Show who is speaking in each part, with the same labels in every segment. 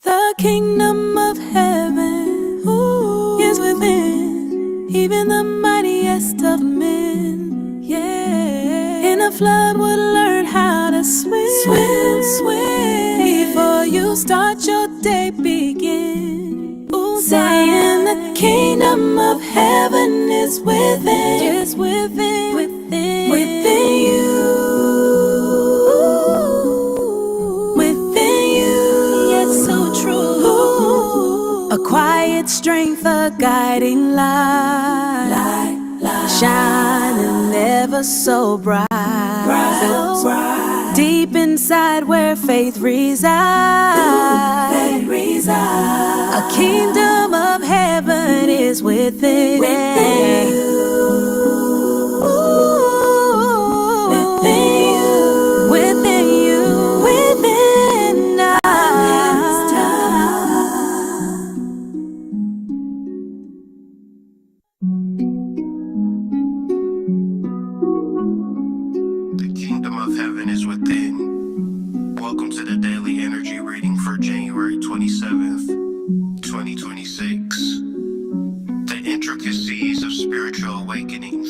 Speaker 1: The kingdom of heaven is within, even the mightiest of men. Yeah, in a flood would learn how to swim. Before you start your day, begin. Saying the kingdom of heaven is within, just within you. A quiet strength, a guiding light, shining ever so bright. Deep inside where faith resides, a kingdom of heaven is within you.
Speaker 2: The kingdom of heaven is within. Welcome to the daily energy reading for January 27th, 2026. The intricacies of spiritual awakening.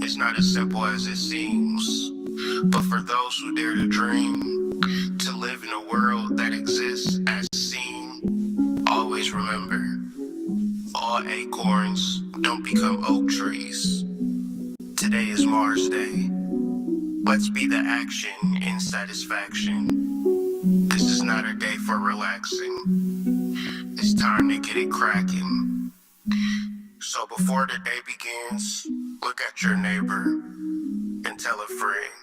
Speaker 2: It's not as simple as it seems, but for those who dare to dream, to live in a world that exists as seen, always remember, all acorns don't become oak trees. Today is Mars Day. Let's be the action in satisfaction. This is not a day for relaxing. It's time to get it cracking. So before the day begins, look at your neighbor and tell a friend,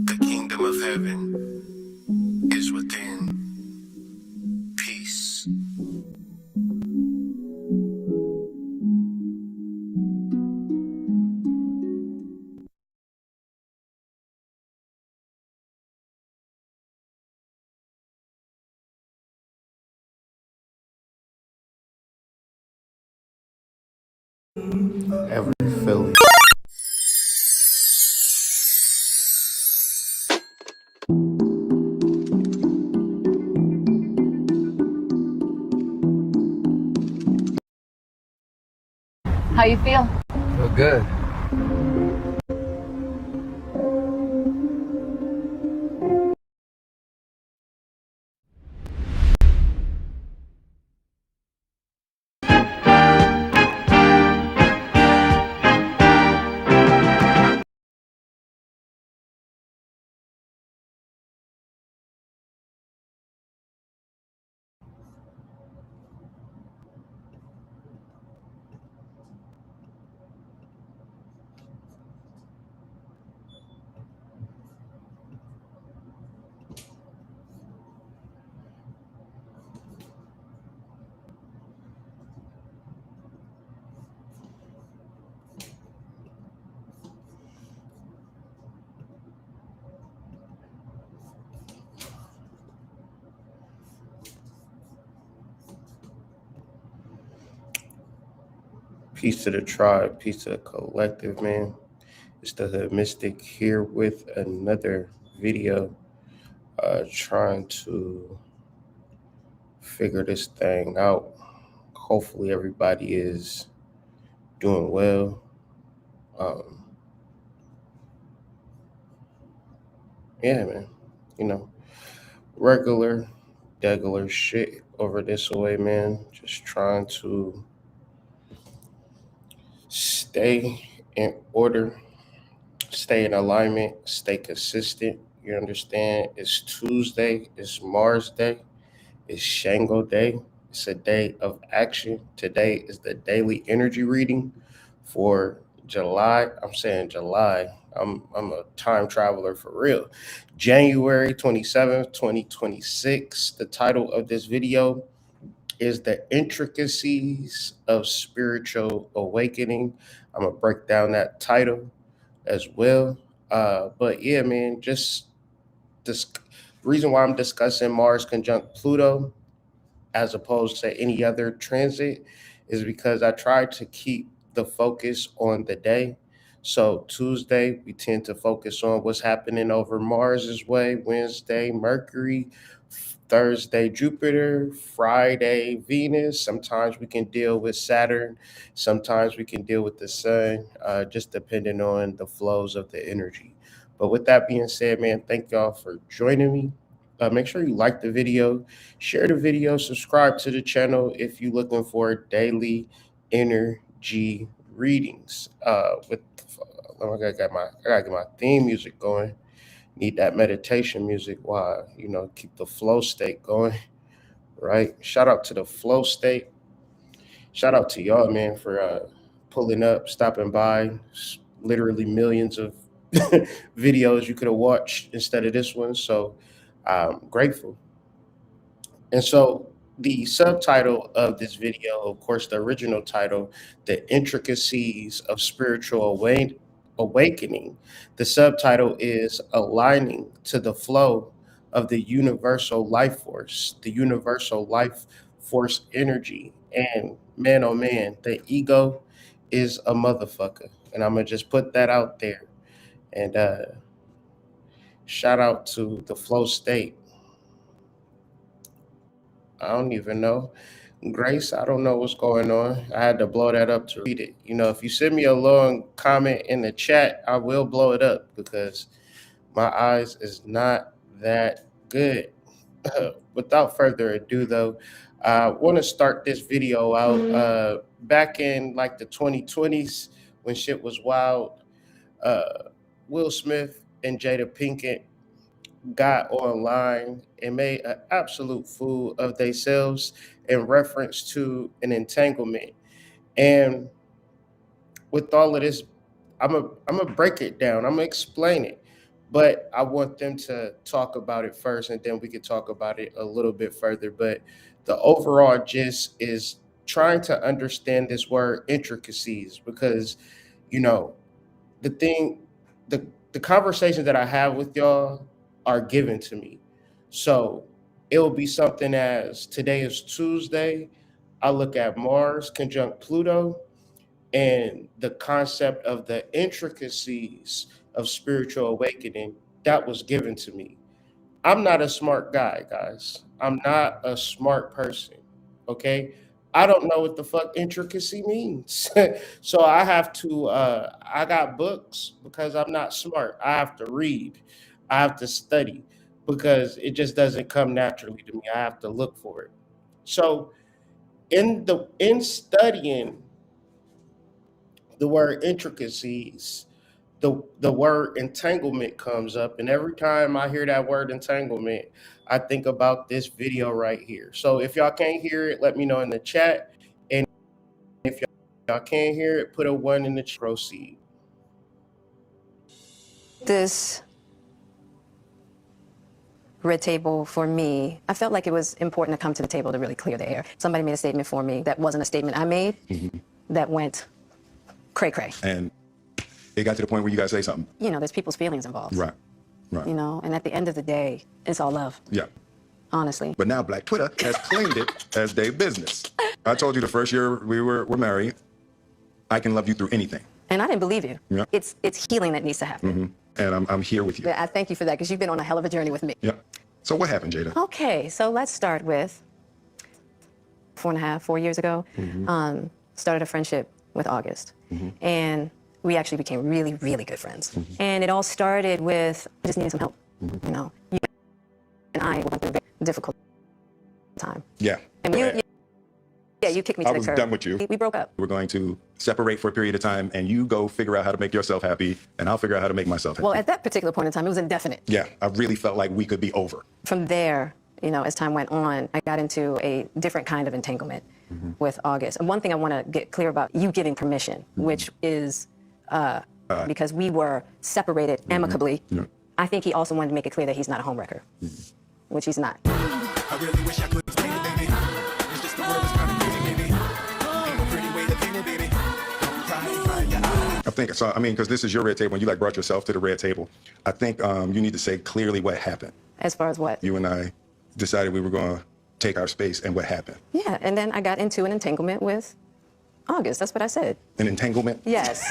Speaker 2: the kingdom of heaven is within. Peace.
Speaker 3: Every Philly.
Speaker 4: How you feel?
Speaker 3: Feel good. Peace to the tribe, peace to the collective, man. It's the Hood Mystic here with another video, trying to figure this thing out. Hopefully everybody is doing well. Yeah, man. You know, regular, degular shit over this way, man. Just trying to stay in order, stay in alignment, stay consistent. You understand? It's Tuesday, it's Mars Day, it's Shango Day. It's a day of action. Today is the daily energy reading for July. I'm saying July. I'm a time traveler for real. January 27th, 2026. The title of this video is The Intricacies of Spiritual Awakening. I'm going to break down that title as well. But yeah, man, just this reason why I'm discussing Mars conjunct Pluto as opposed to any other transit is because I try to keep the focus on the day. So Tuesday, we tend to focus on what's happening over Mars's way. Wednesday, Mercury. Thursday, Jupiter, Friday, Venus. Sometimes we can deal with Saturn. Sometimes we can deal with the sun, just depending on the flows of the energy. But with that being said, man, thank y'all for joining me. Make sure you like the video, share the video, subscribe to the channel if you're looking for daily energy readings. I gotta get my theme music going. Need that meditation music while keep the flow state going, right? Shout out to the flow state. Shout out to y'all, man, for pulling up, stopping by. Literally millions of videos you could have watched instead of this one. So I'm grateful. And so the subtitle of this video, of course, the original title, The Intricacies of Awakening. The subtitle is Aligning to the Flow of the Universal Life Force, the Universal Life Force Energy. And man, oh man, the ego is a motherfucker. And I'm going to just put that out there. And shout out to the flow state. I don't even know. Grace, I don't know what's going on. I had to blow that up to read it. If you send me a long comment in the chat, I will blow it up because my eyes is not that good. Without further ado, though, I want to start this video out back in like the 2020s when shit was wild. Will Smith and Jada Pinkett got online and made an absolute fool of themselves in reference to an entanglement. And with all of this, I'm gonna break it down. I'm gonna explain it, but I want them to talk about it first, and then we can talk about it a little bit further. But the overall gist is trying to understand this word intricacies, because the thing, the conversations that I have with y'all are given to me. So it will be something as today is Tuesday. I look at Mars conjunct Pluto and the concept of the intricacies of spiritual awakening that was given to me. I'm not a smart guy, guys. I'm not a smart person. Okay. I don't know what the fuck intricacy means. So I have to, I got books because I'm not smart. I have to read, I have to study because it just doesn't come naturally to me. I have to look for it. So in studying the word intricacies, the word entanglement comes up, and every time I hear that word entanglement, I think about this video right here. So if y'all can't hear it, let me know in the chat, and if y'all can't hear it, put a 1 in the chat. Proceed.
Speaker 5: This red table for me, I felt like it was important to come to the table to really clear the air. Somebody made a statement for me that wasn't a statement I made, that went cray-cray.
Speaker 6: And it got to the point where you got to say something.
Speaker 5: There's people's feelings involved.
Speaker 6: Right.
Speaker 5: And at the end of the day, it's all love.
Speaker 6: Yeah.
Speaker 5: Honestly.
Speaker 6: But now Black Twitter has claimed it as their business. I told you the first year we were married, I can love you through anything.
Speaker 5: And I didn't believe you.
Speaker 6: Yeah.
Speaker 5: It's healing that needs to happen.
Speaker 6: And I'm here with you.
Speaker 5: I thank you for that, because you've been on a hell of a journey with me.
Speaker 6: Yeah. So what happened, Jada?
Speaker 5: Okay, so let's start with 4 years ago. Started a friendship with August. And we actually became really, really good friends. And it all started with just needing some help. You and I went through a very difficult time.
Speaker 6: Yeah.
Speaker 5: And you kicked me to the curb.
Speaker 6: I was done with you.
Speaker 5: We broke up.
Speaker 6: We're going to separate for a period of time, and you go figure out how to make yourself happy, and I'll figure out how to make myself happy.
Speaker 5: Well, at that particular point in time, it was indefinite.
Speaker 6: Yeah, I really felt like we could be over.
Speaker 5: From there, as time went on, I got into a different kind of entanglement with August. And one thing I want to get clear about, you giving permission, which is because we were separated amicably. I think he also wanted to make it clear that he's not a homewrecker, which he's not.
Speaker 7: I really wish I could explain it, baby. It's just the world is kind of pretty, baby. Ain't no pretty way to paint it, baby. Don't cry in your eyes.
Speaker 6: I think so. I mean, because this is your red table, and you brought yourself to the red table. I think you need to say clearly what happened.
Speaker 5: As far as what?
Speaker 6: You and I decided we were going to take our space, and what happened.
Speaker 5: Yeah, and then I got into an entanglement with August. That's what I said.
Speaker 6: An entanglement?
Speaker 5: Yes.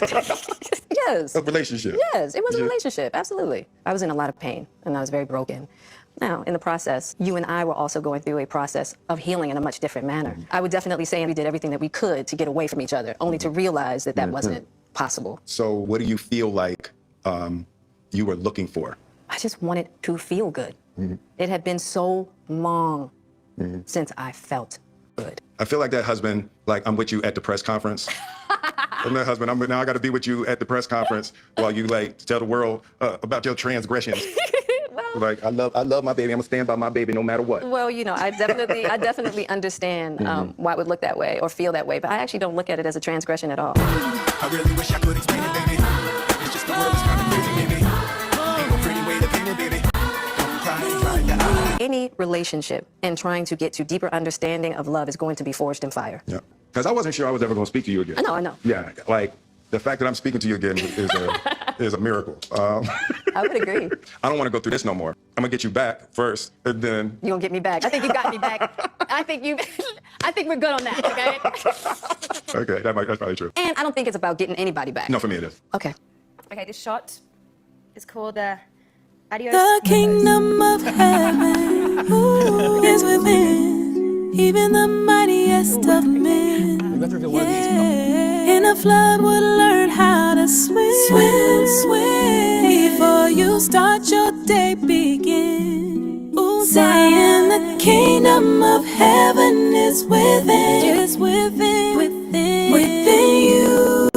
Speaker 5: Yes.
Speaker 6: A relationship.
Speaker 5: Yes, it was a
Speaker 6: Yeah.
Speaker 5: relationship. Absolutely. I was in a lot of pain and I was very broken. Now, in the process, you and I were also going through a process of healing in a much different manner. I would definitely say we did everything that we could to get away from each other, only to realize that that wasn't possible.
Speaker 6: So what do you feel like you were looking for?
Speaker 5: I just wanted to feel good. It had been so long since I felt good.
Speaker 6: I feel like that husband, like I'm with you at the press conference. I'm that husband. Now I got to be with you at the press conference while you like tell the world about your transgressions. Like I love my baby. I'm gonna stand by my baby no matter what.
Speaker 5: Well, you know, I definitely understand why it would look that way or feel that way, but I actually don't look at it as a transgression at all.
Speaker 7: I really wish I could explain it, baby. It's just the world is kind of crazy, baby. Ain't no pretty way to paint it, baby. Don't cry and dry your eyes.
Speaker 5: Any relationship and trying to get to deeper understanding of love is going to be forged in fire.
Speaker 6: Yeah, because I wasn't sure I was ever gonna speak to you again.
Speaker 5: I know.
Speaker 6: Yeah, like the fact that I'm speaking to you again is a miracle.
Speaker 5: I would agree.
Speaker 6: I don't want to go through this no more. I'm gonna get you back first, and then
Speaker 5: You gonna get me back? I think you got me back. I think we're good on that, okay?
Speaker 6: okay, that's probably true.
Speaker 5: And I don't think it's about getting anybody back.
Speaker 6: No, for me it is.
Speaker 5: Okay.
Speaker 8: Okay, this shot is called Adios.
Speaker 1: The kingdom of heaven is within, even the mightiest of men. In a flood would learn how to swim. Before you start your day, begin. Saying the kingdom of heaven is within, within you.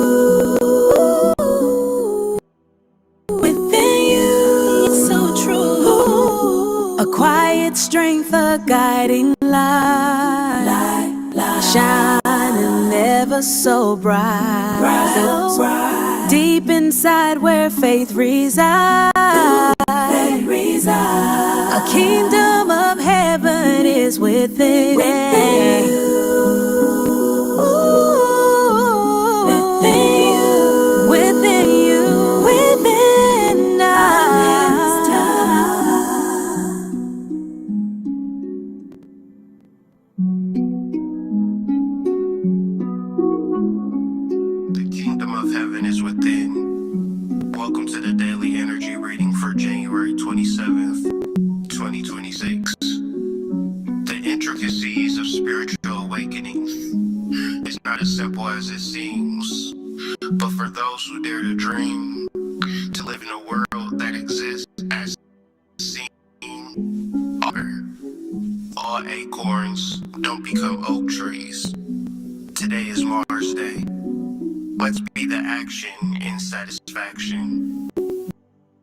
Speaker 1: Within you, so true. A quiet strength, a guiding light. Shining ever so bright. Deep inside where faith resides. A kingdom of heaven is within you. Within you, within us.
Speaker 2: The kingdom of heaven is within. Welcome to the daily energy reading for January 27th, 2026. The intricacies of spiritual awakening is not as simple as it seems, but for those who dare to dream, to live in a world that exists as seen, all acorns don't become oak trees. Today is Mars Day. Let's be the action in satisfaction.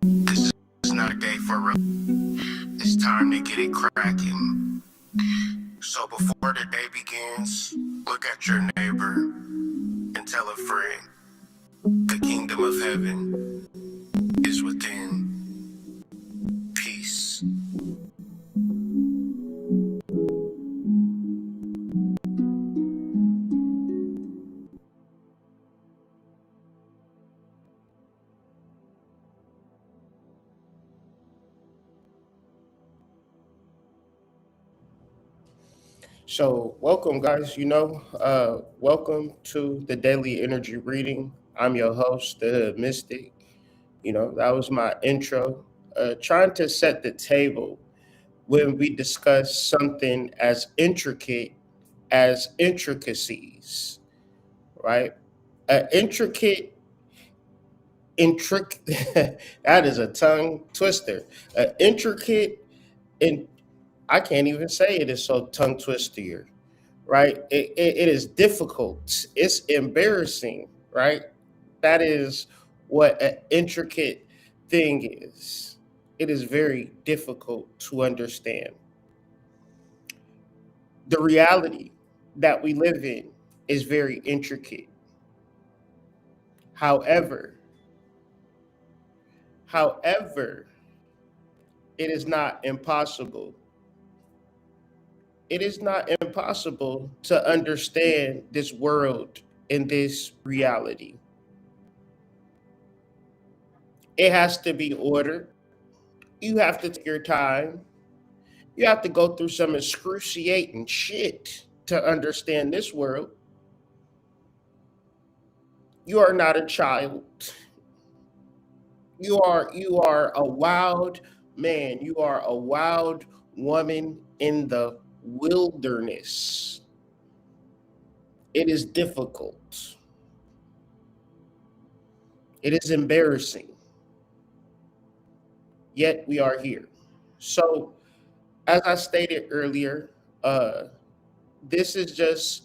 Speaker 2: This is not a day for it's time to get it cracking. So before the day begins, look at your neighbor and tell a friend, the kingdom of heaven is within. Peace.
Speaker 3: So, welcome, guys. Welcome to the daily energy reading. I'm your host, the Mystic. That was my intro. Trying to set the table when we discuss something as intricate as intricacies, right? Intricate, that is a tongue twister. Intricate, and I can't even say it is so tongue twister, right? It is difficult. It's embarrassing, right? That is what an intricate thing is. It is very difficult to understand. The reality that we live in is very intricate. However, it is not impossible. It is not impossible to understand this world and this reality. It has to be ordered. You have to take your time. You have to go through some excruciating shit to understand this world. You are not a child. you are a wild man. You are a wild woman in the wilderness. It is difficult. It is embarrassing. Yet we are here. So, as I stated earlier, uh, this is just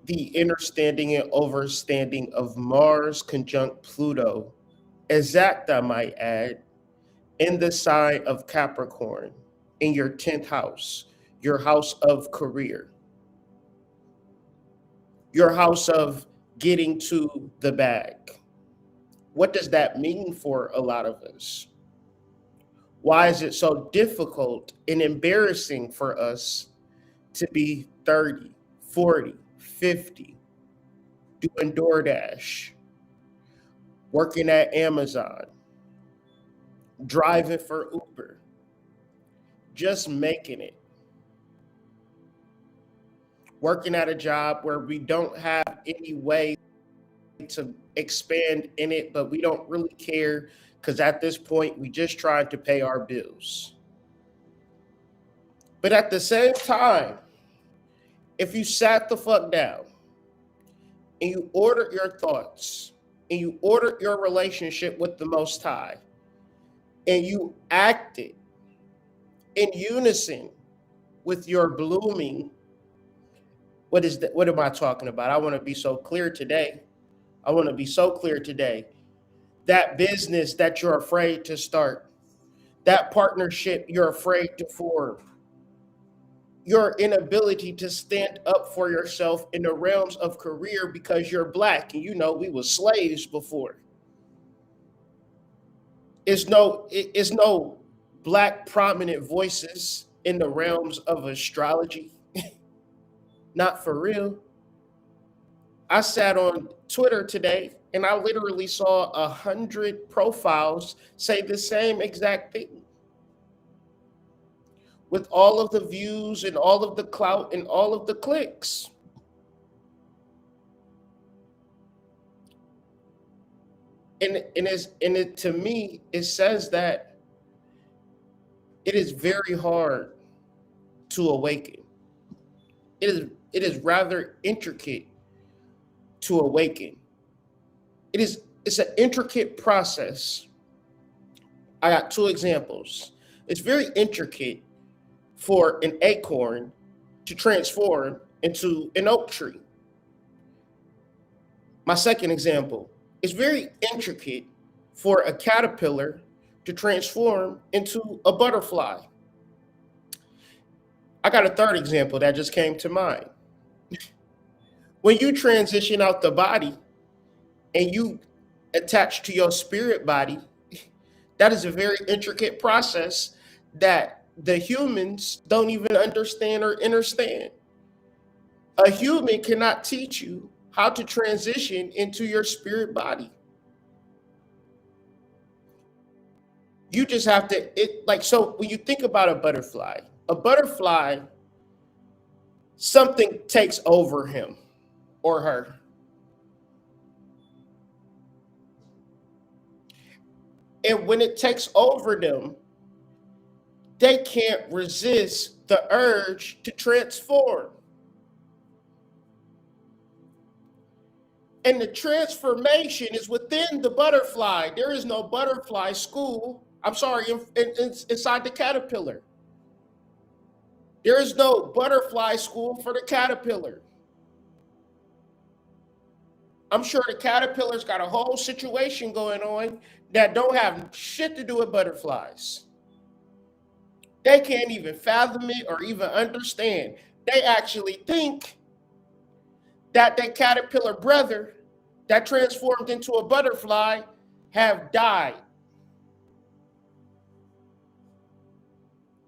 Speaker 3: the understanding and overstanding of Mars conjunct Pluto, exact, I might add, in the sign of Capricorn, in your 10th house, your house of career, your house of getting to the bag. What does that mean for a lot of us? Why is it so difficult and embarrassing for us to be 30, 40, 50, doing DoorDash, working at Amazon, driving for Uber, just making it, working at a job where we don't have any way to expand in it, but we don't really care because at this point, we just trying to pay our bills. But at the same time, if you sat the fuck down and you ordered your thoughts and you ordered your relationship with the Most High and you acted in unison with your blooming, what am I talking about? I want to be so clear today. I want to be so clear today. That business that you're afraid to start, that partnership you're afraid to form, your inability to stand up for yourself in the realms of career because you're black and we were slaves before. It's no black prominent voices in the realms of astrology. Not for real. I sat on Twitter today and I literally saw 100 profiles say the same exact thing. With all of the views and all of the clout and all of the clicks. To me, it says that it is very hard to awaken. It is rather intricate to awaken. It's an intricate process. I got two examples. It's very intricate for an acorn to transform into an oak tree. My second example, it's very intricate for a caterpillar to transform into a butterfly. I got a third example that just came to mind. When you transition out the body and you attach to your spirit body, that is a very intricate process that the humans don't even understand or understand. A human cannot teach you how to transition into your spirit body. You just have to, so when you think about a butterfly, something takes over him or her. And when it takes over them, they can't resist the urge to transform. And the transformation is within the butterfly. There is no butterfly school. I'm sorry, inside the caterpillar. There is no butterfly school for the caterpillar. I'm sure the caterpillar's got a whole situation going on that don't have shit to do with butterflies. They can't even fathom it or even understand. They actually think that their caterpillar brother that transformed into a butterfly have died.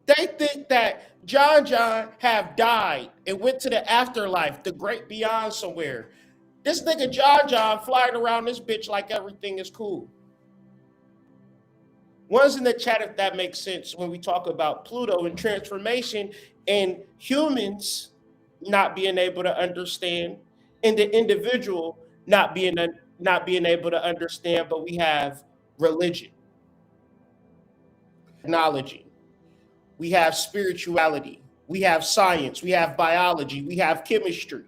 Speaker 3: They think that John have died and went to the afterlife, the great beyond somewhere. This nigga John flying around this bitch like everything is cool. One's in the chat if that makes sense when we talk about Pluto and transformation and humans not being able to understand and the individual not being not being able to understand, but we have religion, technology, we have spirituality, we have science, we have biology, we have chemistry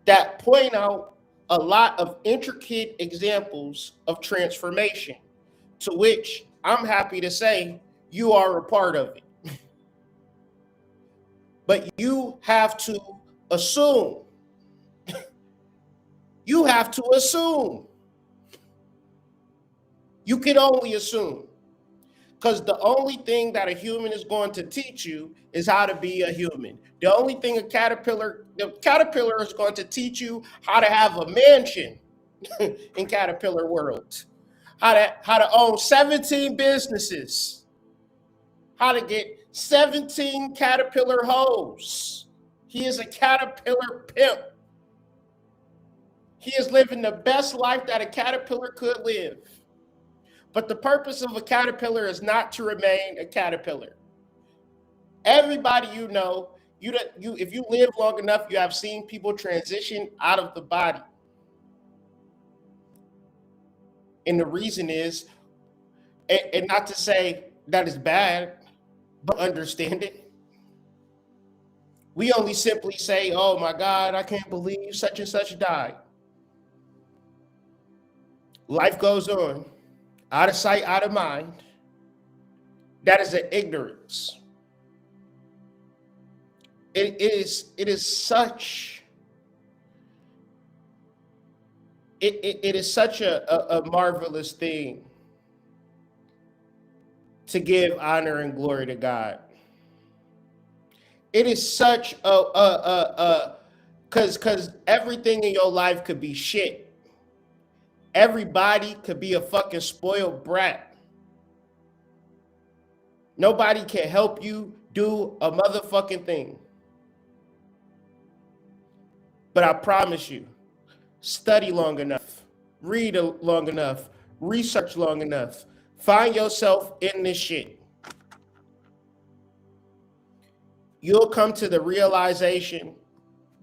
Speaker 3: that point out a lot of intricate examples of transformation, to which I'm happy to say you are a part of it. But you have to assume. You have to assume. You can only assume. Because the only thing that a human is going to teach you is how to be a human. The only thing the caterpillar is going to teach you how to have a mansion in caterpillar world, how to own 17 businesses, how to get 17 caterpillar hoes. He is a caterpillar pimp. He is living the best life that a caterpillar could live. But the purpose of a caterpillar is not to remain a caterpillar. Everybody you know, if you live long enough, you have seen people transition out of the body. And the reason is, and not to say that is bad, but understand it. We only simply say, oh my God, I can't believe such and such died. Life goes on. Out of sight, out of mind. That is an ignorance. It is such a marvelous thing to give honor and glory to God. It is such because everything in your life could be shit. Everybody could be a fucking spoiled brat. Nobody can help you do a motherfucking thing. But I promise you, study long enough, read long enough, research long enough, find yourself in this shit. You'll come to the realization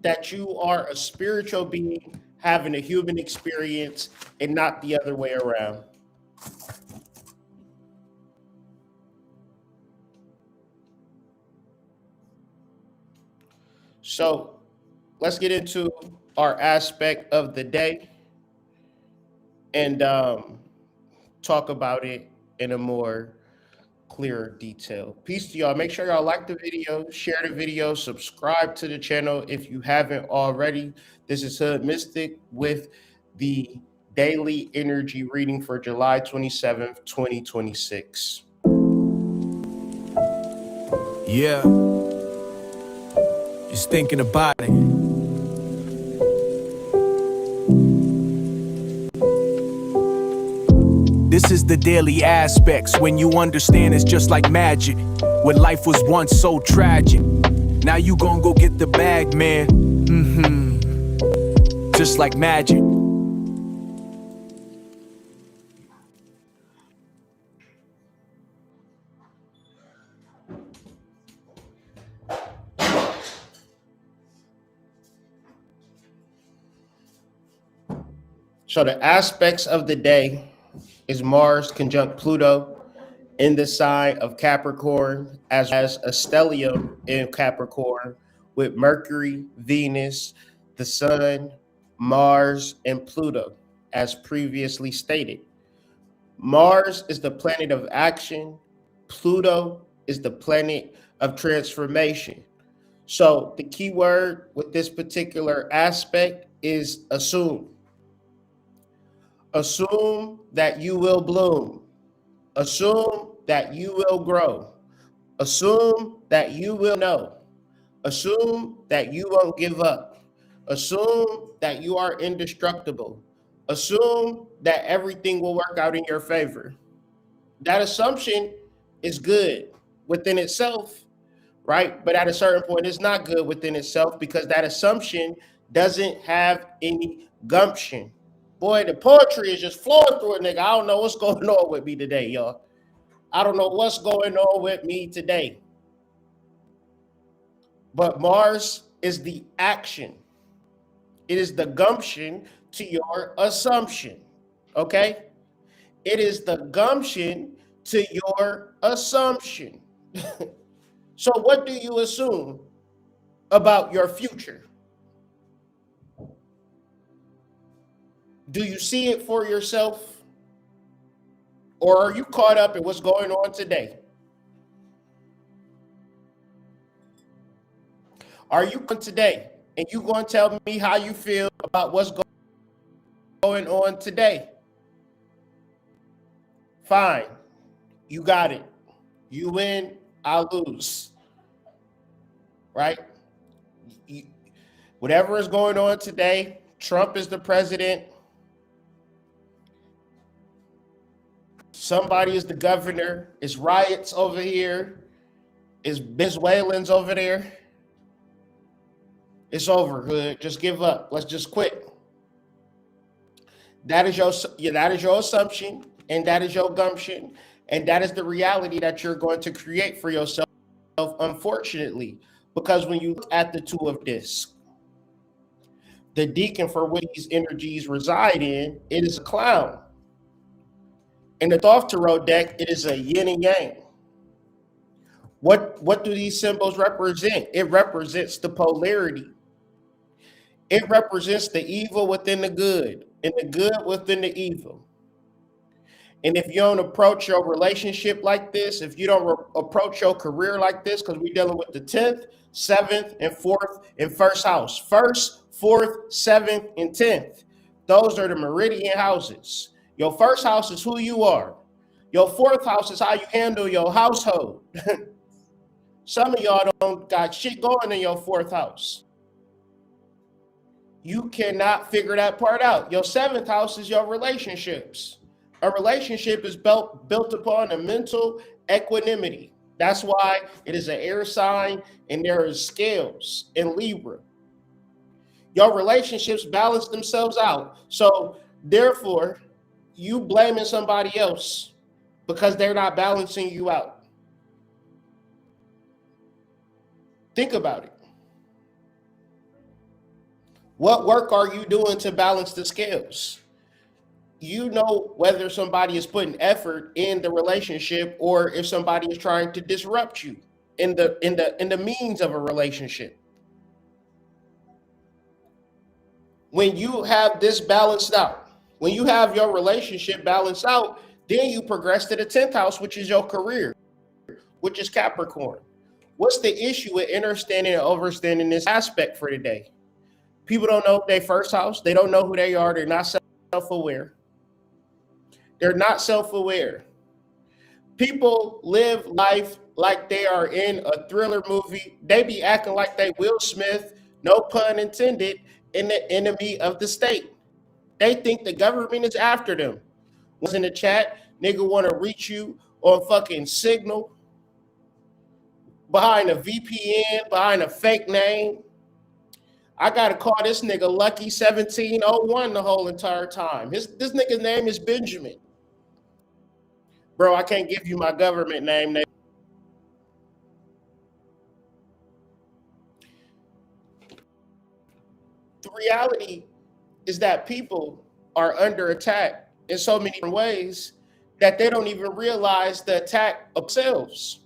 Speaker 3: that you are a spiritual being having a human experience and not the other way around. So let's get into our aspect of the day and talk about it in a more clearer detail. Peace to y'all. Make sure y'all like the video, share the video, subscribe to the channel if you haven't already. This is Hood Mystic with the daily energy reading for July 27th, 2026.
Speaker 7: Yeah, just thinking about it. This is the daily aspects. When you understand, it's just like magic. When life was once so tragic, now you gon' go get the bag, man. Just like magic.
Speaker 3: So the aspects of the day is Mars conjunct Pluto in the sign of Capricorn, as a stellium in Capricorn with Mercury, Venus, the Sun, Mars, and Pluto, as previously stated. Mars is the planet of action. Pluto is the planet of transformation. So the key word with this particular aspect is assume. Assume that you will bloom. Assume that you will grow. Assume that you will know. Assume that you won't give up. Assume that you are indestructible. Assume that everything will work out in your favor. That assumption is good within itself, right? But at a certain point, it's not good within itself because that assumption doesn't have any gumption. Boy, the poetry is just flowing through it, nigga. I don't know what's going on with me today, y'all. I don't know what's going on with me today. But Mars is the action. It is the gumption to your assumption. Okay? It is the gumption to your assumption. So, what do you assume about your future? Do you see it for yourself? Or are you caught up in what's going on today? Are you going today and you going to tell me how you feel about what's going on today? Fine. You got it. You win, I lose. Right? Whatever is going on today, Trump is the president. Somebody is the governor. It's riots over here. It's Venezuelans over there. It's over, hood. Just give up. Let's just quit. That is your assumption, and that is your gumption, and that is the reality that you're going to create for yourself, unfortunately. Because when you look at the two of this, the deacon for which these energies reside in, it is a clown. In the Thoth Tarot deck, it is a yin and yang. What do these symbols represent? It represents the polarity. It represents the evil within the good and the good within the evil. And if you don't approach your relationship like this, if you don't approach your career like this, because we're dealing with the 10th, 7th, and 4th and 1st house. 1st, 4th, 7th, and 10th. Those are the meridian houses. Your 1st house is who you are. Your 4th house is how you handle your household. Some of y'all don't got shit going in your 4th house. You cannot figure that part out. Your 7th house is your relationships. A relationship is built upon a mental equanimity. That's why it is an air sign and there is scales in Libra. Your relationships balance themselves out. So therefore, you blaming somebody else because they're not balancing you out. Think about it. What work are you doing to balance the scales? You know whether somebody is putting effort in the relationship or if somebody is trying to disrupt you in the means of a relationship. When you have this balanced out, when you have your relationship balanced out, then you progress to the 10th house, which is your career, which is Capricorn. What's the issue with understanding and overstanding this aspect for today? People don't know their 1st house. They don't know who they are. They're not self-aware. They're not self-aware. People live life like they are in a thriller movie. They be acting like they Will Smith, no pun intended, in the enemy of the state. They think the government is after them. Was in the chat, nigga want to reach you on fucking Signal, behind a VPN, behind a fake name. I gotta call this nigga Lucky 1701 the whole entire time. This nigga's name is Benjamin. Bro, I can't give you my government name. The reality is that people are under attack in so many different ways that they don't even realize the attack of themselves.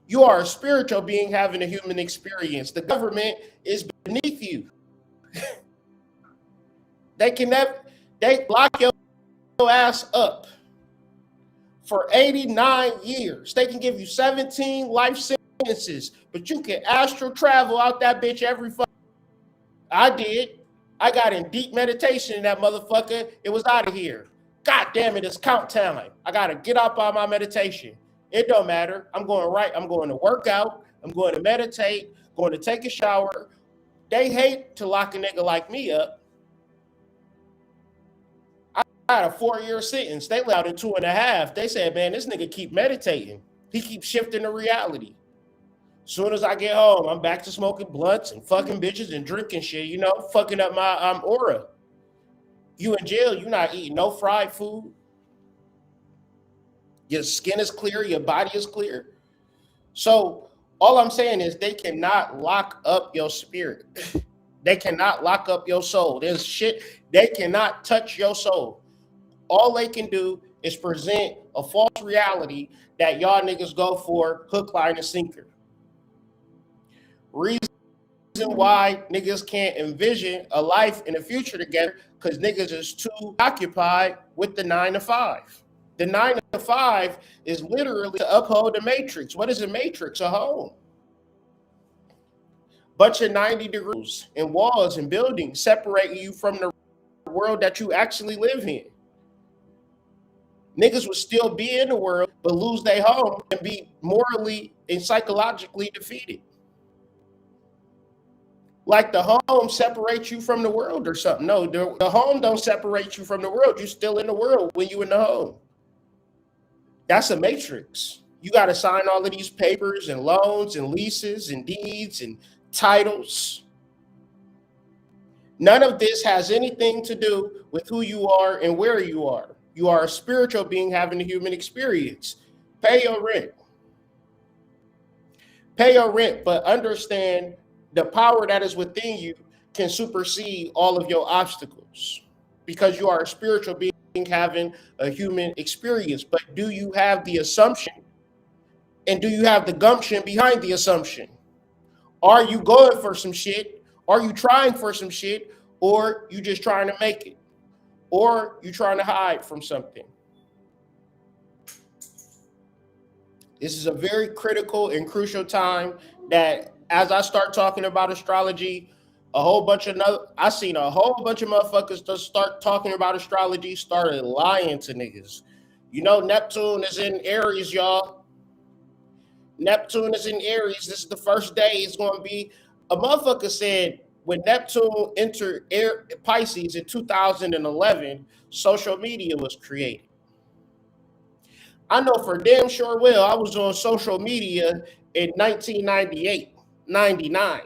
Speaker 3: You are a spiritual being having a human experience. The government is beneath you. They lock your ass up for 89 years. They can give you 17 life sentences, but you can astral travel out that bitch every fucking. I did. I got in deep meditation in that motherfucker. It was out of here. God damn it, it's count time. I gotta get up on my meditation. It don't matter. I'm going to work out. I'm going to meditate, going to take a shower. They hate to lock a nigga like me up. I had a 4-year sentence. They allowed it 2.5. They said, man, this nigga keep meditating. He keeps shifting the reality. Soon as I get home, I'm back to smoking blunts and fucking bitches and drinking shit, fucking up my aura. You in jail, you not eating no fried food. Your skin is clear, your body is clear. So all I'm saying is they cannot lock up your spirit. They cannot lock up your soul. There's shit, they cannot touch your soul. All they can do is present a false reality that y'all niggas go for hook, line, and sinker. Reason why niggas can't envision a life in the future together, because niggas is too occupied with the 9 to 5. The 9 to 5 is literally to uphold the matrix. What is a matrix? A home. Bunch of 90 degrees and walls and buildings separating you from the world that you actually live in. Niggas would still be in the world, but lose their home and be morally and psychologically defeated. Like the home separates you from the world or something. No, the home don't separate you from the world. You're still in the world when you in the home. That's a matrix. You got to sign all of these papers and loans and leases and deeds and titles. None of this has anything to do with who you are and where you are. You are a spiritual being having a human experience. Pay your rent. Pay your rent, but understand the power that is within you can supersede all of your obstacles because you are a spiritual being having a human experience. But do you have the assumption and do you have the gumption behind the assumption? Are you going for some shit? Are you trying for some shit? Or you just trying to make it? Or you trying to hide from something? This is a very critical and crucial time that as I start talking about astrology, I seen a whole bunch of motherfuckers just start talking about astrology, started lying to niggas. You know, Neptune is in Aries, y'all. Neptune is in Aries. This is the first day. It's going to be, a motherfucker said when Neptune entered Pisces in 2011, social media was created. I know for damn sure well, I was on social media in 1998, 99,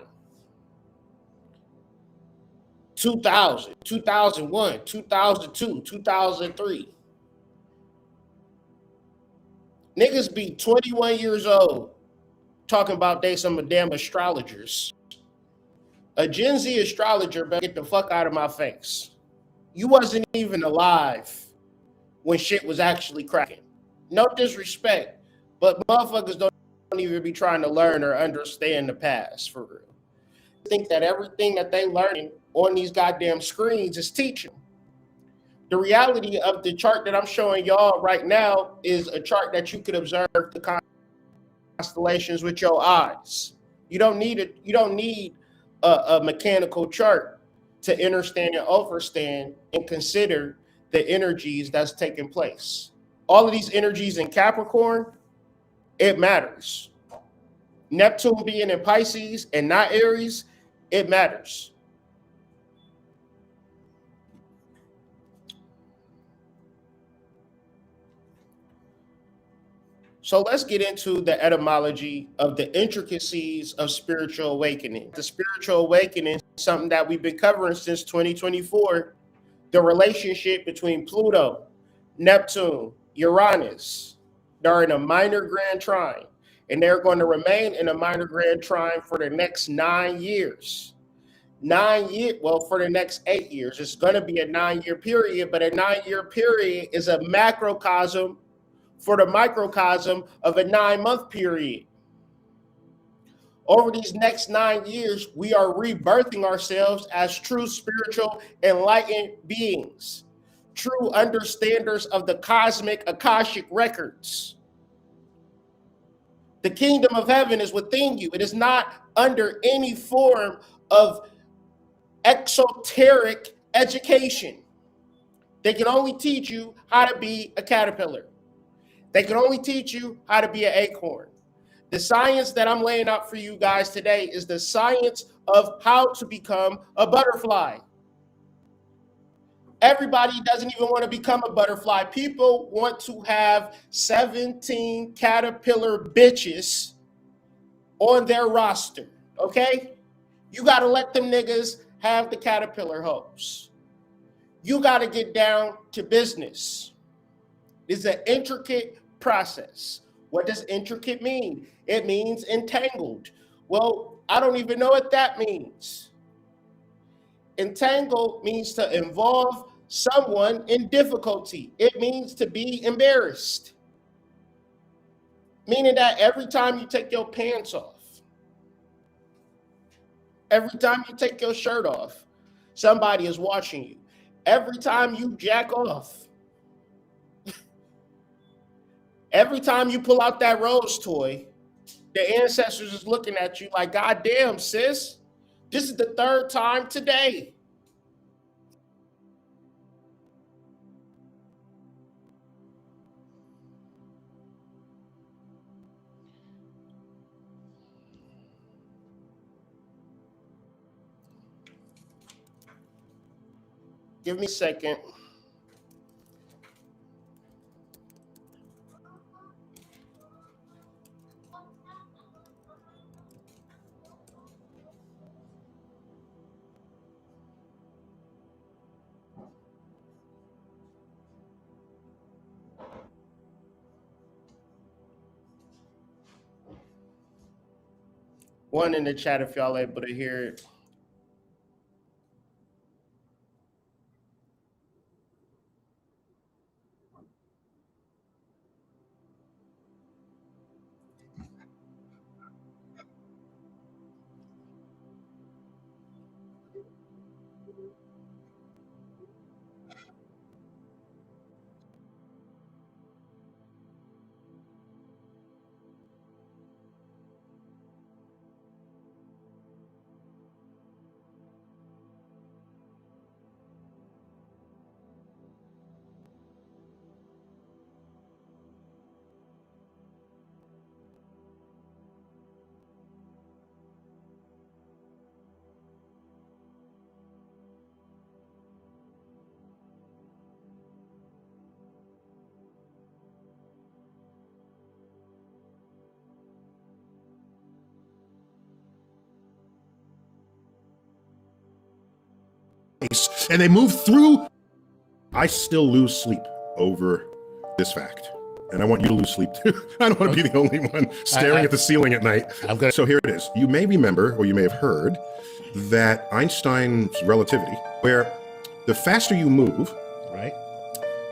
Speaker 3: 2000, 2001, 2002, 2003. Niggas be 21 years old talking about they some damn astrologers. A Gen Z astrologer better get the fuck out of my face. You wasn't even alive when shit was actually cracking. No disrespect, but motherfuckers don't even be trying to learn or understand the past for real. I think that everything that they learning on these goddamn screens is teaching. The reality of the chart that I'm showing y'all right now is a chart that you could observe the constellations with your eyes. You don't need a mechanical chart to understand and overstand and consider the energies that's taking place. All of these energies in Capricorn, it matters. Neptune being in Pisces and not Aries, it matters. So let's get into the etymology of the intricacies of spiritual awakening. The spiritual awakening is something that we've been covering since 2024. The relationship between Pluto, Neptune, Uranus. They're in a minor grand trine, and they're going to remain in a minor grand trine for the next 9 years. 9 years, well, for the next 8 years. It's going to be a 9-year period, but a 9-year period is a macrocosm for the microcosm of a 9-month period. Over these next 9 years, we are rebirthing ourselves as true spiritual enlightened beings, true understanders of the cosmic Akashic records. The kingdom of heaven is within you. It is not under any form of exoteric education. They can only teach you how to be a caterpillar. They can only teach you how to be an acorn. The science that I'm laying out for you guys today is the science of how to become a butterfly. Everybody doesn't even want to become a butterfly. People want to have 17 caterpillar bitches on their roster, okay? You got to let them niggas have the caterpillar hoes. You got to get down to business. It's an intricate process. What does intricate mean? It means entangled. Well, I don't even know what that means. Entangle means to involve someone in difficulty. It means to be embarrassed. Meaning that every time you take your pants off, every time you take your shirt off, somebody is watching you. Every time you jack off, every time you pull out that Rose toy, the ancestors is looking at you like, God damn, sis, this is the third time today. Give me a second. One in the chat if y'all able to hear it.
Speaker 9: And they move through. I still lose sleep over this fact. And I want you to lose sleep too. I don't want to be the only one staring at the ceiling at night. So here it is. You may remember, or you may have heard, that Einstein's relativity, where the faster you move,
Speaker 10: right,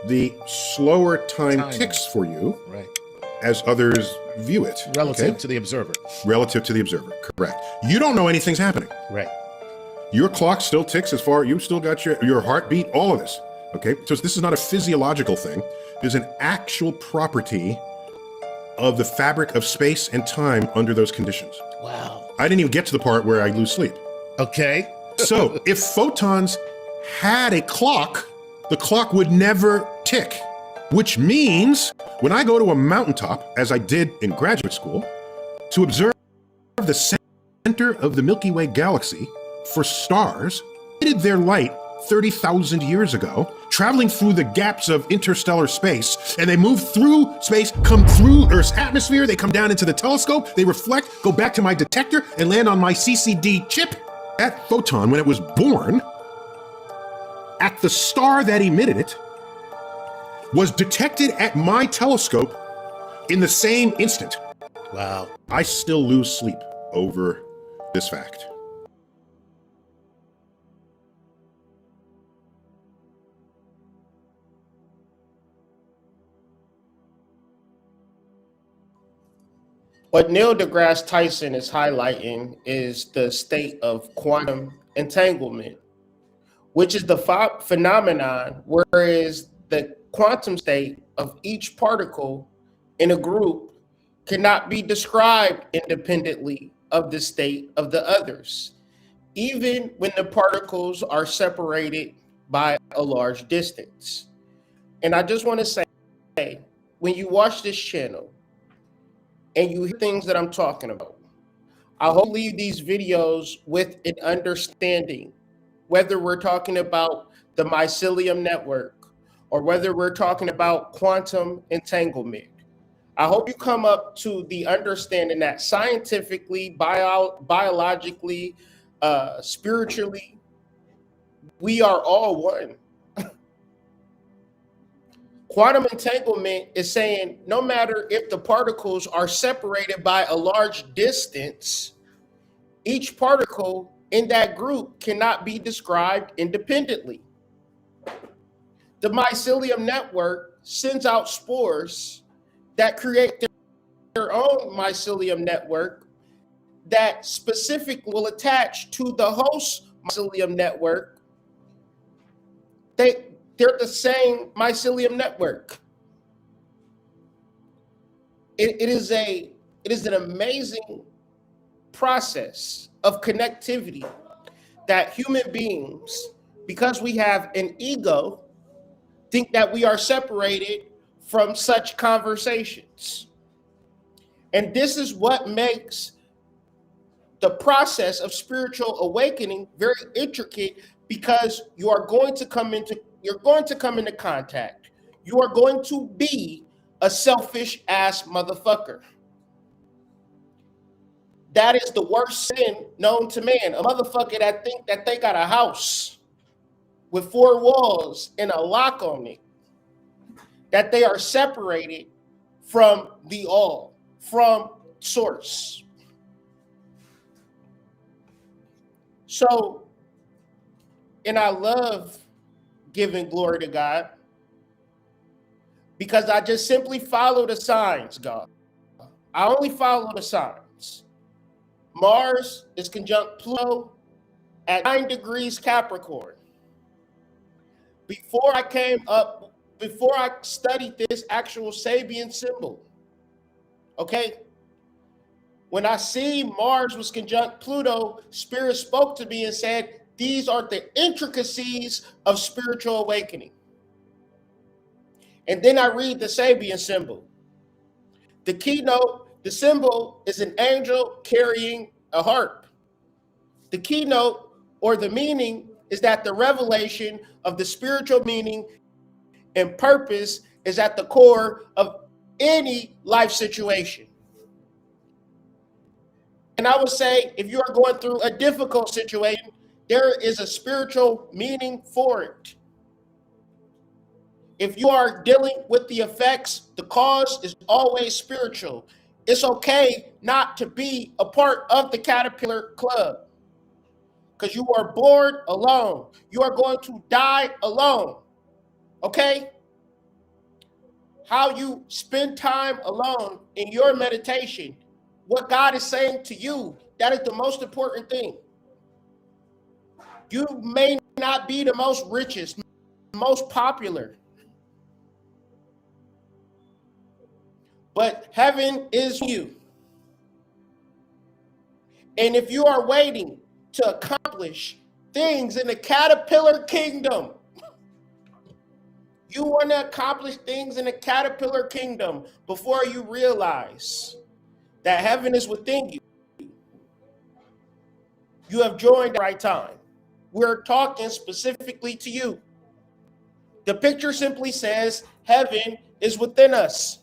Speaker 9: the slower time ticks for you,
Speaker 10: right,
Speaker 9: as others view it.
Speaker 10: Relative to the observer.
Speaker 9: Relative to the observer, correct. You don't know anything's happening.
Speaker 10: Right.
Speaker 9: Your clock still ticks as far, you still got your heartbeat, all of this. Okay, so this is not a physiological thing. There's an actual property of the fabric of space and time under those conditions.
Speaker 10: Wow.
Speaker 9: I didn't even get to the part where I lose sleep.
Speaker 10: Okay.
Speaker 9: So if photons had a clock, the clock would never tick, which means when I go to a mountaintop, as I did in graduate school, to observe the center of the Milky Way galaxy for stars, emitted their light 30,000 years ago, traveling through the gaps of interstellar space, and they move through space, come through Earth's atmosphere, they come down into the telescope, they reflect, go back to my detector, and land on my CCD chip. That photon, when it was born, at the star that emitted it, was detected at my telescope in the same instant.
Speaker 10: Wow.
Speaker 9: I still lose sleep over this fact.
Speaker 3: What Neil deGrasse Tyson is highlighting is the state of quantum entanglement, which is the phenomenon whereas the quantum state of each particle in a group cannot be described independently of the state of the others, even when the particles are separated by a large distance. And I just want to say, when you watch this channel, and you hear things that I'm talking about, I hope you leave these videos with an understanding, whether we're talking about the mycelium network or whether we're talking about quantum entanglement. I hope you come up to the understanding that scientifically, biologically, spiritually, we are all one. Quantum entanglement is saying no matter if the particles are separated by a large distance, each particle in that group cannot be described independently. The mycelium network sends out spores that create their own mycelium network that specifically will attach to the host mycelium network. They're the same mycelium network. It is an amazing process of connectivity that human beings, because we have an ego, think that we are separated from such conversations. And this is what makes the process of spiritual awakening very intricate, because you are going to come into contact. You are going to be a selfish ass motherfucker. That is the worst sin known to man. A motherfucker that think that they got a house with 4 walls and a lock on it, that they are separated from the all, from source. So, and I love giving glory to God because I just simply follow the signs, God. I only follow the signs. Mars is conjunct Pluto at 9 degrees Capricorn. Before I studied this actual Sabian symbol, okay? When I see Mars was conjunct Pluto, Spirit spoke to me and said, these are the intricacies of spiritual awakening. And then I read the Sabian symbol. The keynote, the symbol is an angel carrying a harp. The keynote, or the meaning, is that the revelation of the spiritual meaning and purpose is at the core of any life situation. And I would say, if you are going through a difficult situation, there is a spiritual meaning for it. If you are dealing with the effects, the cause is always spiritual. It's okay not to be a part of the Caterpillar Club, because you are born alone. You are going to die alone. Okay? How you spend time alone in your meditation, what God is saying to you, that is the most important thing. You may not be the most richest, most popular, but heaven is you. And if you are waiting to accomplish things in the caterpillar kingdom, you want to accomplish things in the caterpillar kingdom before you realize that heaven is within you. You have joined the right time. We're talking specifically to you. The picture simply says heaven is within us.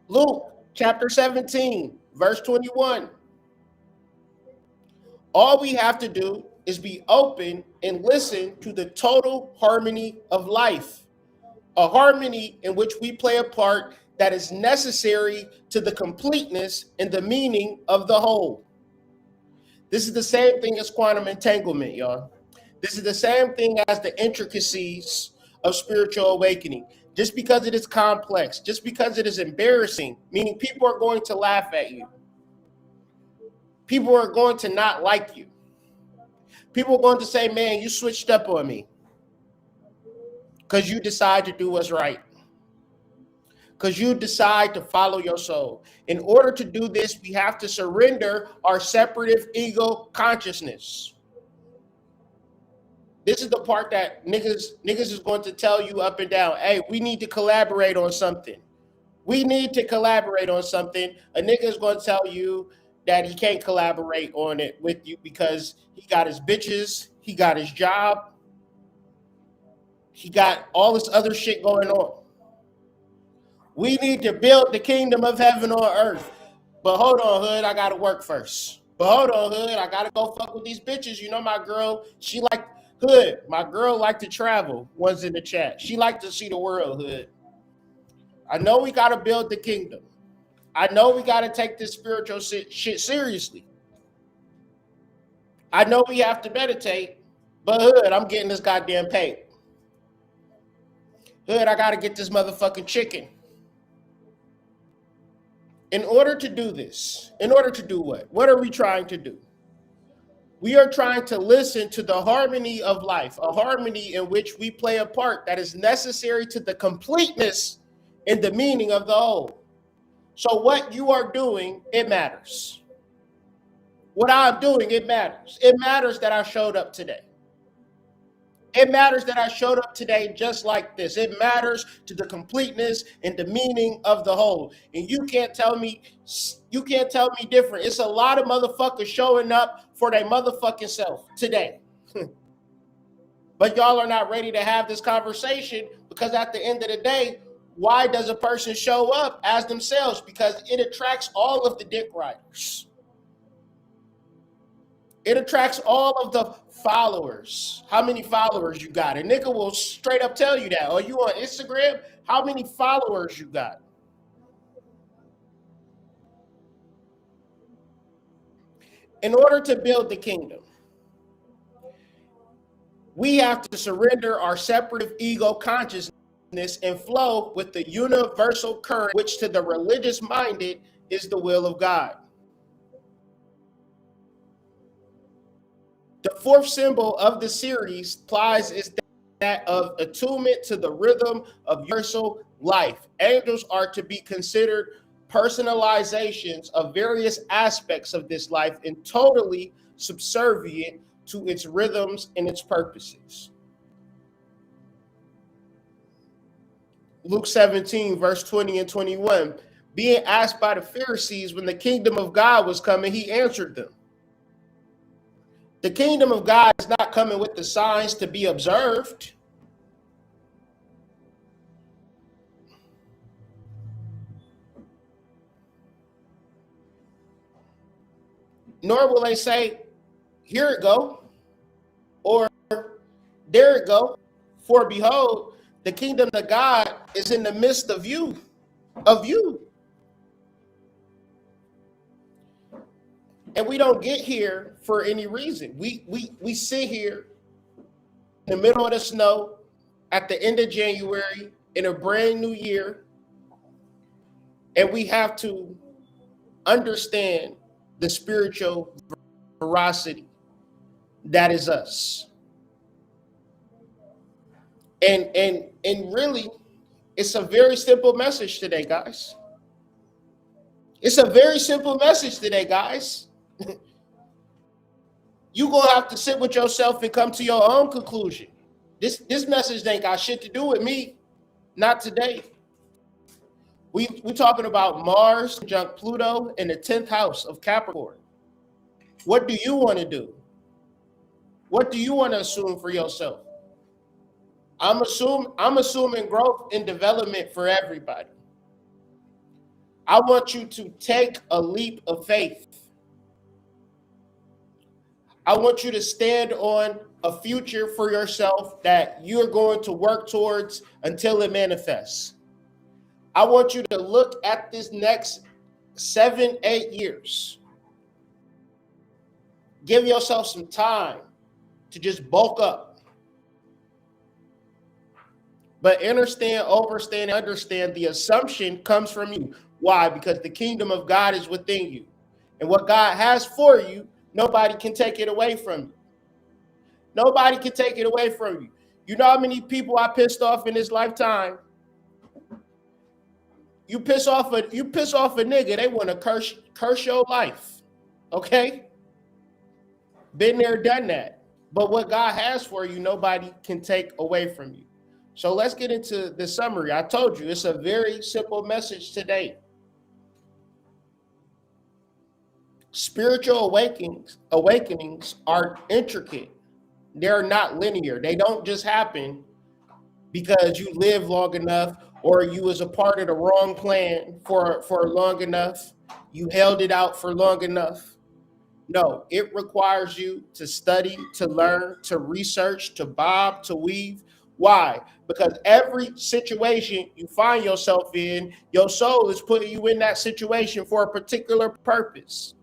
Speaker 3: Luke chapter 17, verse 21. All we have to do is be open and listen to the total harmony of life, a harmony in which we play a part that is necessary to the completeness and the meaning of the whole. This is the same thing as quantum entanglement, y'all. This is the same thing as the intricacies of spiritual awakening. Just because it is complex, just because it is embarrassing, meaning people are going to laugh at you. People are going to not like you. People are going to say, man, you switched up on me. Because you decide to do what's right. Because you decide to follow your soul. In order to do this, we have to surrender our separative ego consciousness. This is the part that niggas is going to tell you up and down, hey, we need to collaborate on something. We need to collaborate on something. A nigga is going to tell you that he can't collaborate on it with you because he got his bitches, he got his job, he got all this other shit going on. We need to build the kingdom of heaven on earth. But hold on, hood, I gotta work first. But hold on, hood, I gotta go fuck with these bitches. You know my girl, she like, hood, my girl like to travel, one's in the chat. She like to see the world, hood. I know we gotta build the kingdom. I know we gotta take this spiritual shit seriously. I know we have to meditate, but hood, I'm getting this goddamn paid. Hood, I gotta get this motherfucking chicken. In order to do this, in order to do what? What are we trying to do? We are trying to listen to the harmony of life, a harmony in which we play a part that is necessary to the completeness and the meaning of the whole. So what you are doing, it matters. What I'm doing, it matters. It matters that I showed up today. It matters that I showed up today just like this. It matters to the completeness and the meaning of the whole. And you can't tell me different. It's a lot of motherfuckers showing up for their motherfucking self today. But y'all are not ready to have this conversation, because at the end of the day, why does a person show up as themselves? Because it attracts all of the dick riders. It attracts all of the followers. How many followers you got? A nigga will straight up tell you that. Are you on Instagram? How many followers you got? In order to build the kingdom, we have to surrender our separate ego consciousness and flow with the universal current, which to the religious minded is the will of God. The fourth symbol of the series applies is that of attunement to the rhythm of universal life. Angels are to be considered personalizations of various aspects of this life and totally subservient to its rhythms and its purposes. Luke 17, verse 20 and 21. Being asked by the Pharisees when the kingdom of God was coming, he answered them. The kingdom of God is not coming with the signs to be observed. Nor will they say, here it go, or there it go. For behold, the kingdom of God is in the midst of you. And we don't get here for any reason. We sit here in the middle of the snow at the end of January in a brand new year, and we have to understand the spiritual veracity that is us. And really, it's a very simple message today, guys. It's a very simple message today, guys. You're going to have to sit with yourself and come to your own conclusion. This message ain't got shit to do with me. Not today. We talking about Mars, conjunct Pluto, in the 10th house of Capricorn. What do you want to do? What do you want to assume for yourself? I'm assuming growth and development for everybody. I want you to take a leap of faith. I want you to stand on a future for yourself that you're going to work towards until it manifests. I want you to look at this next 7-8 years. Give yourself some time to just bulk up. But understand, understand the assumption comes from you. Why? Because the kingdom of God is within you. And what God has for you, nobody can take it away from you. Nobody can take it away from you. You know how many people I pissed off in this lifetime? You piss off a nigga, they want to curse your life. Okay? Been there, done that. But what God has for you, nobody can take away from you. So let's get into the summary. I told you it's a very simple message today. Spiritual awakenings are intricate. They're not linear. They don't just happen because you live long enough or you was a part of the wrong plan for long enough. You held it out for long enough. No, it requires you to study, to learn, to research, to bob, to weave. Why? Because every situation you find yourself in, your soul is putting you in that situation for a particular purpose.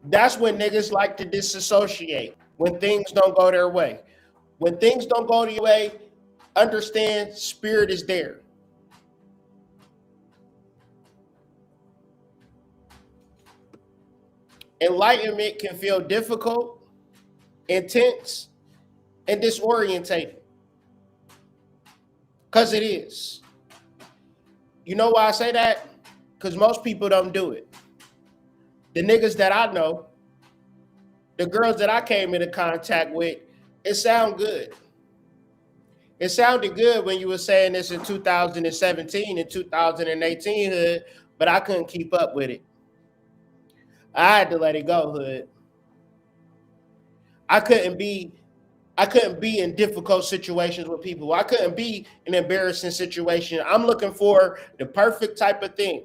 Speaker 3: That's when niggas like to disassociate when things don't go their way. When things don't go your way, understand spirit is there. Enlightenment can feel difficult, intense, and disorientating. Because it is. You know why I say that? Because most people don't do it. The niggas that I know, the girls that I came into contact with, it sound good. It sounded good when you were saying this in 2017 and 2018 hood, but I couldn't keep up with it. I had to let it go, hood. I couldn't be in difficult situations with people. I couldn't be in an embarrassing situation. I'm looking for the perfect type of thing.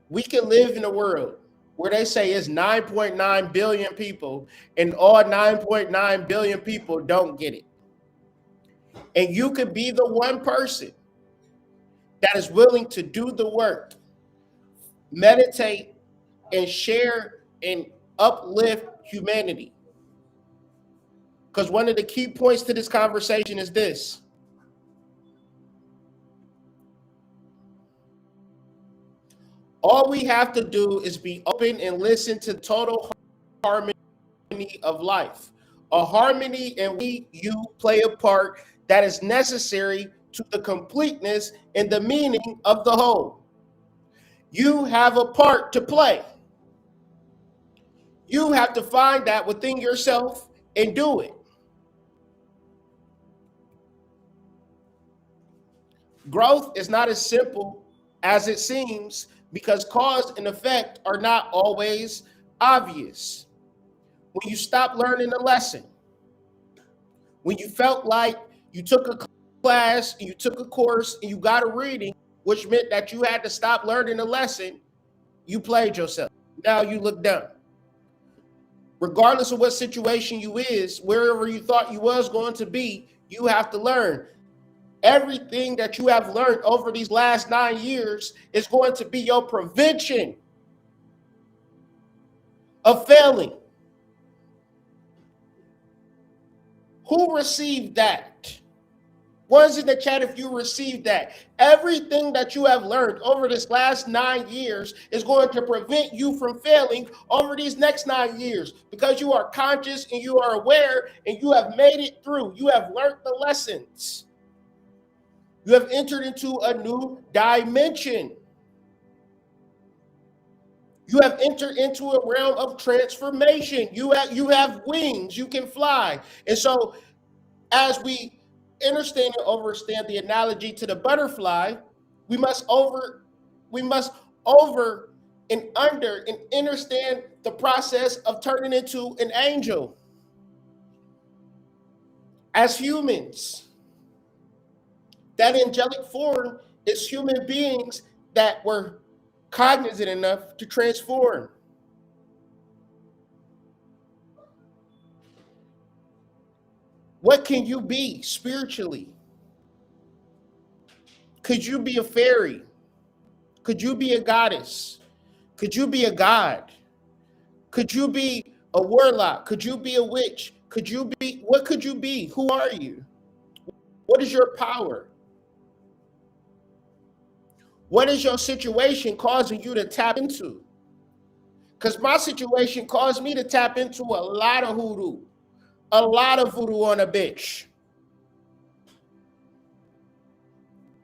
Speaker 3: We can live in a world where they say it's 9.9 billion people and all 9.9 billion people don't get it. And you could be the one person that is willing to do the work, meditate, and share and uplift humanity. Because one of the key points to this conversation is this. All we have to do is be open and listen to total harmony of life. A harmony in which you play a part that is necessary to the completeness and the meaning of the whole. You have a part to play. You have to find that within yourself and do it. Growth is not as simple as it seems because cause and effect are not always obvious. When you stop learning a lesson, when you felt like you took a class, you took a course, and you got a reading, which meant that you had to stop learning a lesson, you played yourself. Now you look dumb. Regardless of what situation you is, wherever you thought you was going to be, you have to learn. Everything that you have learned over these last 9 years is going to be your prevention of failing. Who received that? One's in the chat if you received that. Everything that you have learned over this last 9 years is going to prevent you from failing over these next 9 years because you are conscious and you are aware and you have made it through. You have learned the lessons. You have entered into a new dimension. You have entered into a realm of transformation. You have wings. You can fly. And so as we understand the analogy to the butterfly, we must over and under and understand the process of turning into an angel. As humans, that angelic form is human beings that were cognizant enough to transform. What can you be spiritually? Could you be a fairy? Could you be a goddess? Could you be a god? Could you be a warlock? Could you be a witch? What could you be? Who are you? What is your power? What is your situation causing you to tap into? Because my situation caused me to tap into a lot of hoodoo. A lot of voodoo on a bitch.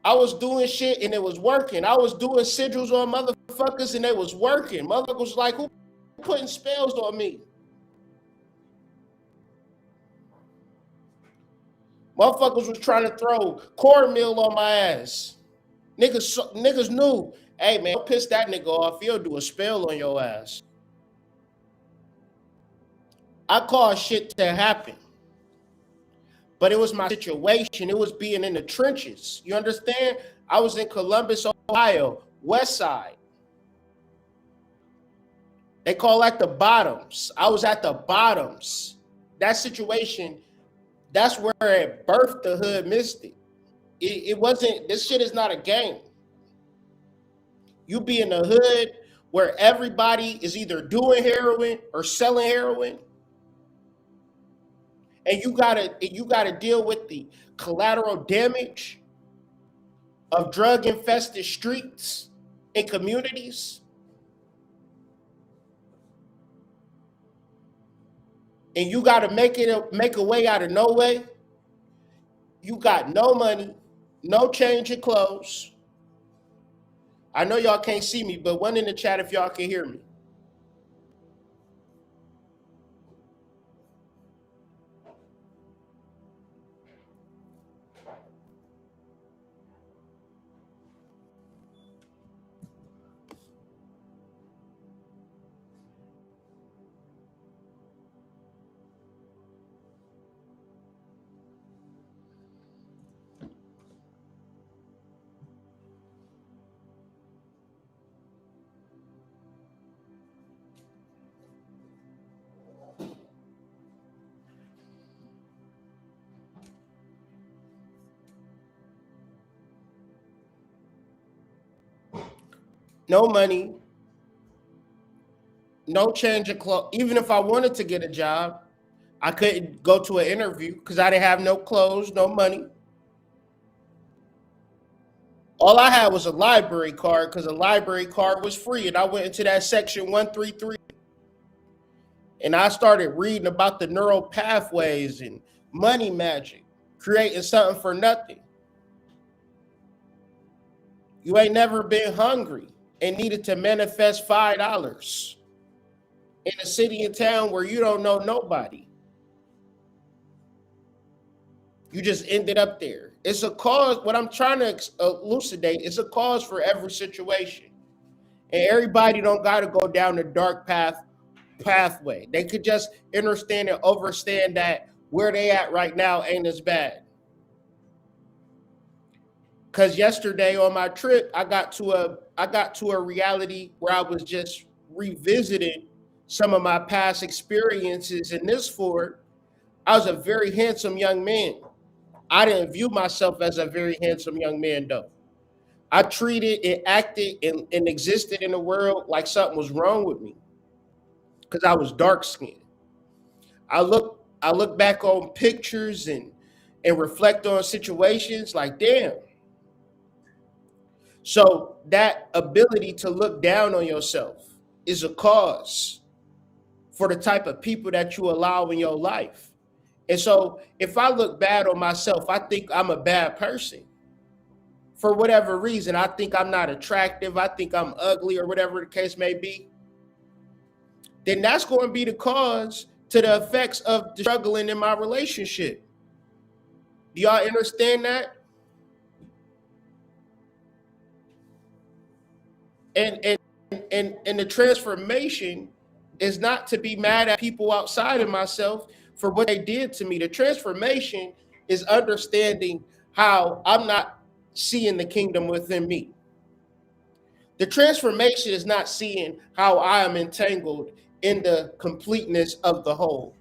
Speaker 3: I was doing shit and it was working. I was doing sigils on motherfuckers and it was working. Motherfuckers was like, who putting spells on me? Motherfuckers was trying to throw cornmeal on my ass. Niggas knew, hey man, don't piss that nigga off. He'll do a spell on your ass. I caused shit to happen. But it was my situation. It was being in the trenches. You understand? I was in Columbus, Ohio, West Side. They call that the bottoms. I was at the bottoms. That situation, that's where it birthed the hood mystic. It wasn't, this shit is not a game. You be in the hood where everybody is either doing heroin or selling heroin, and you gotta deal with the collateral damage of drug infested streets and communities, and you gotta make a way out of no way. You got no money, no change in clothes. I know y'all can't see me, but one in the chat if y'all can hear me. No money, no change of clothes. Even if I wanted to get a job, I couldn't go to an interview because I didn't have no clothes, no money. All I had was a library card because a library card was free. And I went into that section 133 and I started reading about the neural pathways and money magic, creating something for nothing. You ain't never been hungry and needed to manifest $5 in a city and town where you don't know nobody. You just ended up there. It's a cause. What I'm trying to elucidate is a cause for every situation. And everybody don't got to go down the dark pathway. They could just understand and understand that where they at right now ain't as bad. Because yesterday on my trip, I got to a reality where I was just revisiting some of my past experiences. In this Ford, I was a very handsome young man. I didn't view myself as a very handsome young man, though. I treated and acted and existed in the world like something was wrong with me because I was dark skinned. I look back on pictures and reflect on situations like, damn. So that ability to look down on yourself is a cause for the type of people that you allow in your life. And so if I look bad on myself, I think I'm a bad person. For whatever reason, I think I'm not attractive, I think I'm ugly, or whatever the case may be, then that's going to be the cause to the effects of the struggling in my relationship. Do y'all understand that? And the transformation is not to be mad at people outside of myself for what they did to me. The transformation is understanding how I'm not seeing the kingdom within me. The transformation is not seeing how I am entangled in the completeness of the whole.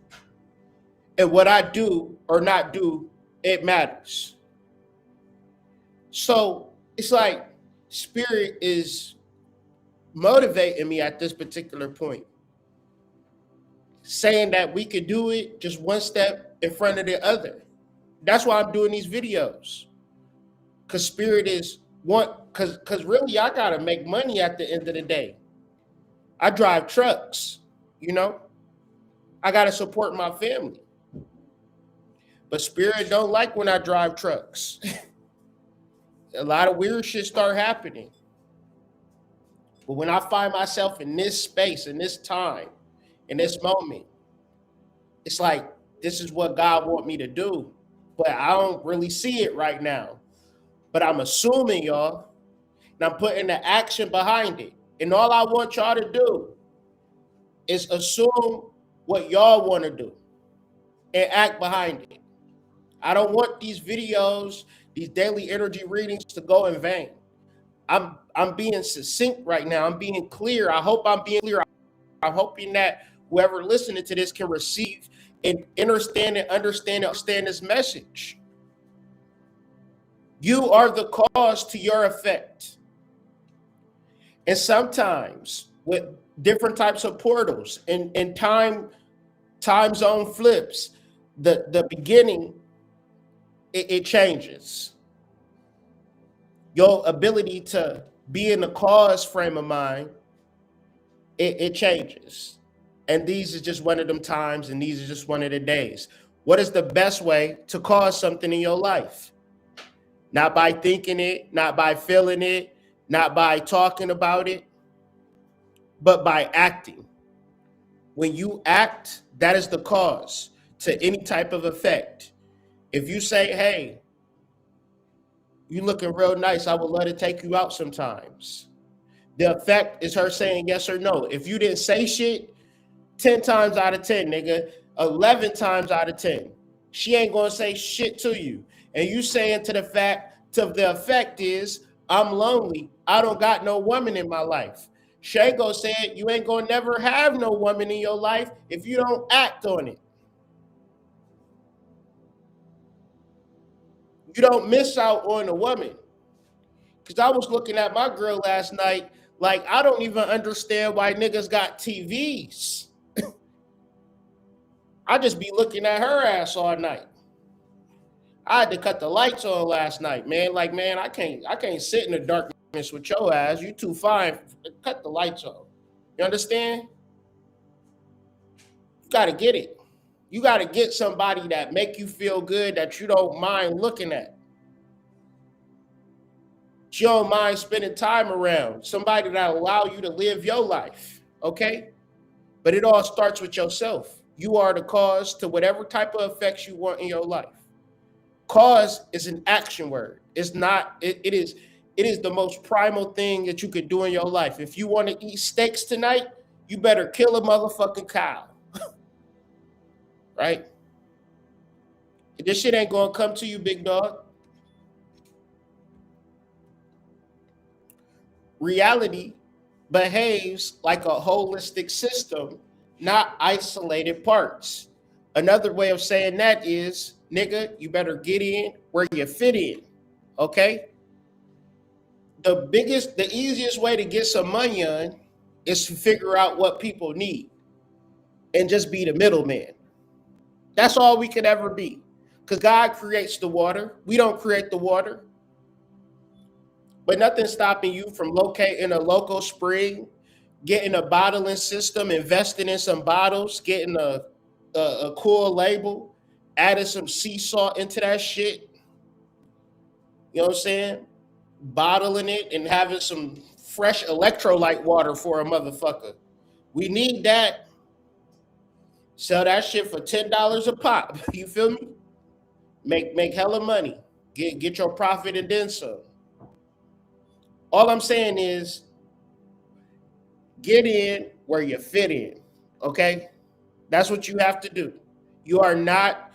Speaker 3: And what I do or not do, it matters. So it's like spirit is motivating me at this particular point, saying that we could do it just one step in front of the other. That's why I'm doing these videos. Because spirit is one, because really I gotta make money at the end of the day. I drive trucks, you know. I gotta support my family. But spirit don't like when I drive trucks. A lot of weird shit start happening. But when I find myself in this space, in this time, in this moment, it's like, this is what God want me to do. But I don't really see it right now. But I'm assuming, y'all, and I'm putting the action behind it. And all I want y'all to do is assume what y'all want to do and act behind it. I don't want these videos, these daily energy readings to go in vain. I'm being succinct right now. I'm being clear. I hope I'm being clear. I'm hoping that whoever listening to this can receive and understand this message. You are the cause to your effect. And sometimes with different types of portals and time zone flips. The beginning, it changes. Your ability to be in the cause frame of mind, it changes. And these are just one of them times, and these are just one of the days. What is the best way to cause something in your life? Not by thinking it, not by feeling it, not by talking about it, but by acting. When you act, that is the cause to any type of effect. If you say, hey, you looking real nice, I would love to take you out sometimes. The effect is her saying yes or no. If you didn't say shit, 10 times out of 10, nigga, 11 times out of 10, she ain't gonna say shit to you. And you saying to the effect is, I'm lonely. I don't got no woman in my life. Shango said, you ain't gonna never have no woman in your life if you don't act on it. You don't miss out on a woman. Because I was looking at my girl last night, like, I don't even understand why niggas got TVs. I just be looking at her ass all night. I had to cut the lights on last night, man. Like, man, I can't sit in the darkness with your ass. You too fine. Cut the lights on. You understand? You gotta get it. You gotta get somebody that make you feel good, that you don't mind looking at. You don't mind spending time around. Somebody that allow you to live your life, okay? But it all starts with yourself. You are the cause to whatever type of effects you want in your life. Cause is an action word. It's not, it is the most primal thing that you could do in your life. If you want to eat steaks tonight, you better kill a motherfucking cow. Right? This shit ain't gonna come to you, big dog. Reality behaves like a holistic system, not isolated parts. Another way of saying that is, nigga, you better get in where you fit in, okay? The easiest way to get some money on is to figure out what people need and just be the middleman. That's all we could ever be. Because God creates the water. We don't create the water. But nothing's stopping you from locating a local spring, getting a bottling system, investing in some bottles, getting a cool label, adding some sea salt into that shit. You know what I'm saying? Bottling it and having some fresh electrolyte water for a motherfucker. We need that. Sell that shit for $10 a pop. You feel me? Make hella money. Get your profit and then some. All I'm saying is get in where you fit in. Okay? That's what you have to do. You are not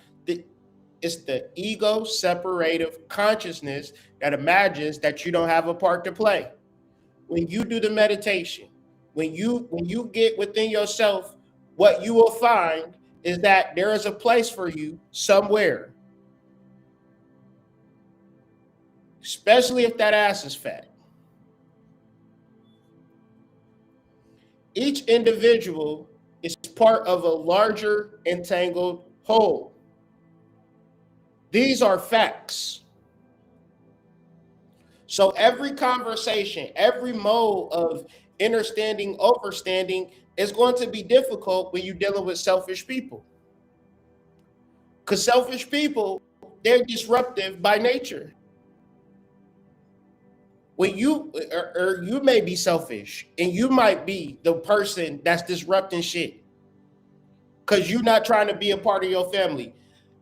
Speaker 3: it's the ego separative consciousness that imagines that you don't have a part to play. When you do the meditation, when you get within yourself, what you will find is that there is a place for you somewhere. Especially if that ass is fat. Each individual is part of a larger entangled whole. These are facts. So every conversation, every mode of understanding, overstanding is going to be difficult when you're dealing with selfish people. Because selfish people, they're disruptive by nature. When you or you may be selfish and you might be the person that's disrupting shit because you're not trying to be a part of your family.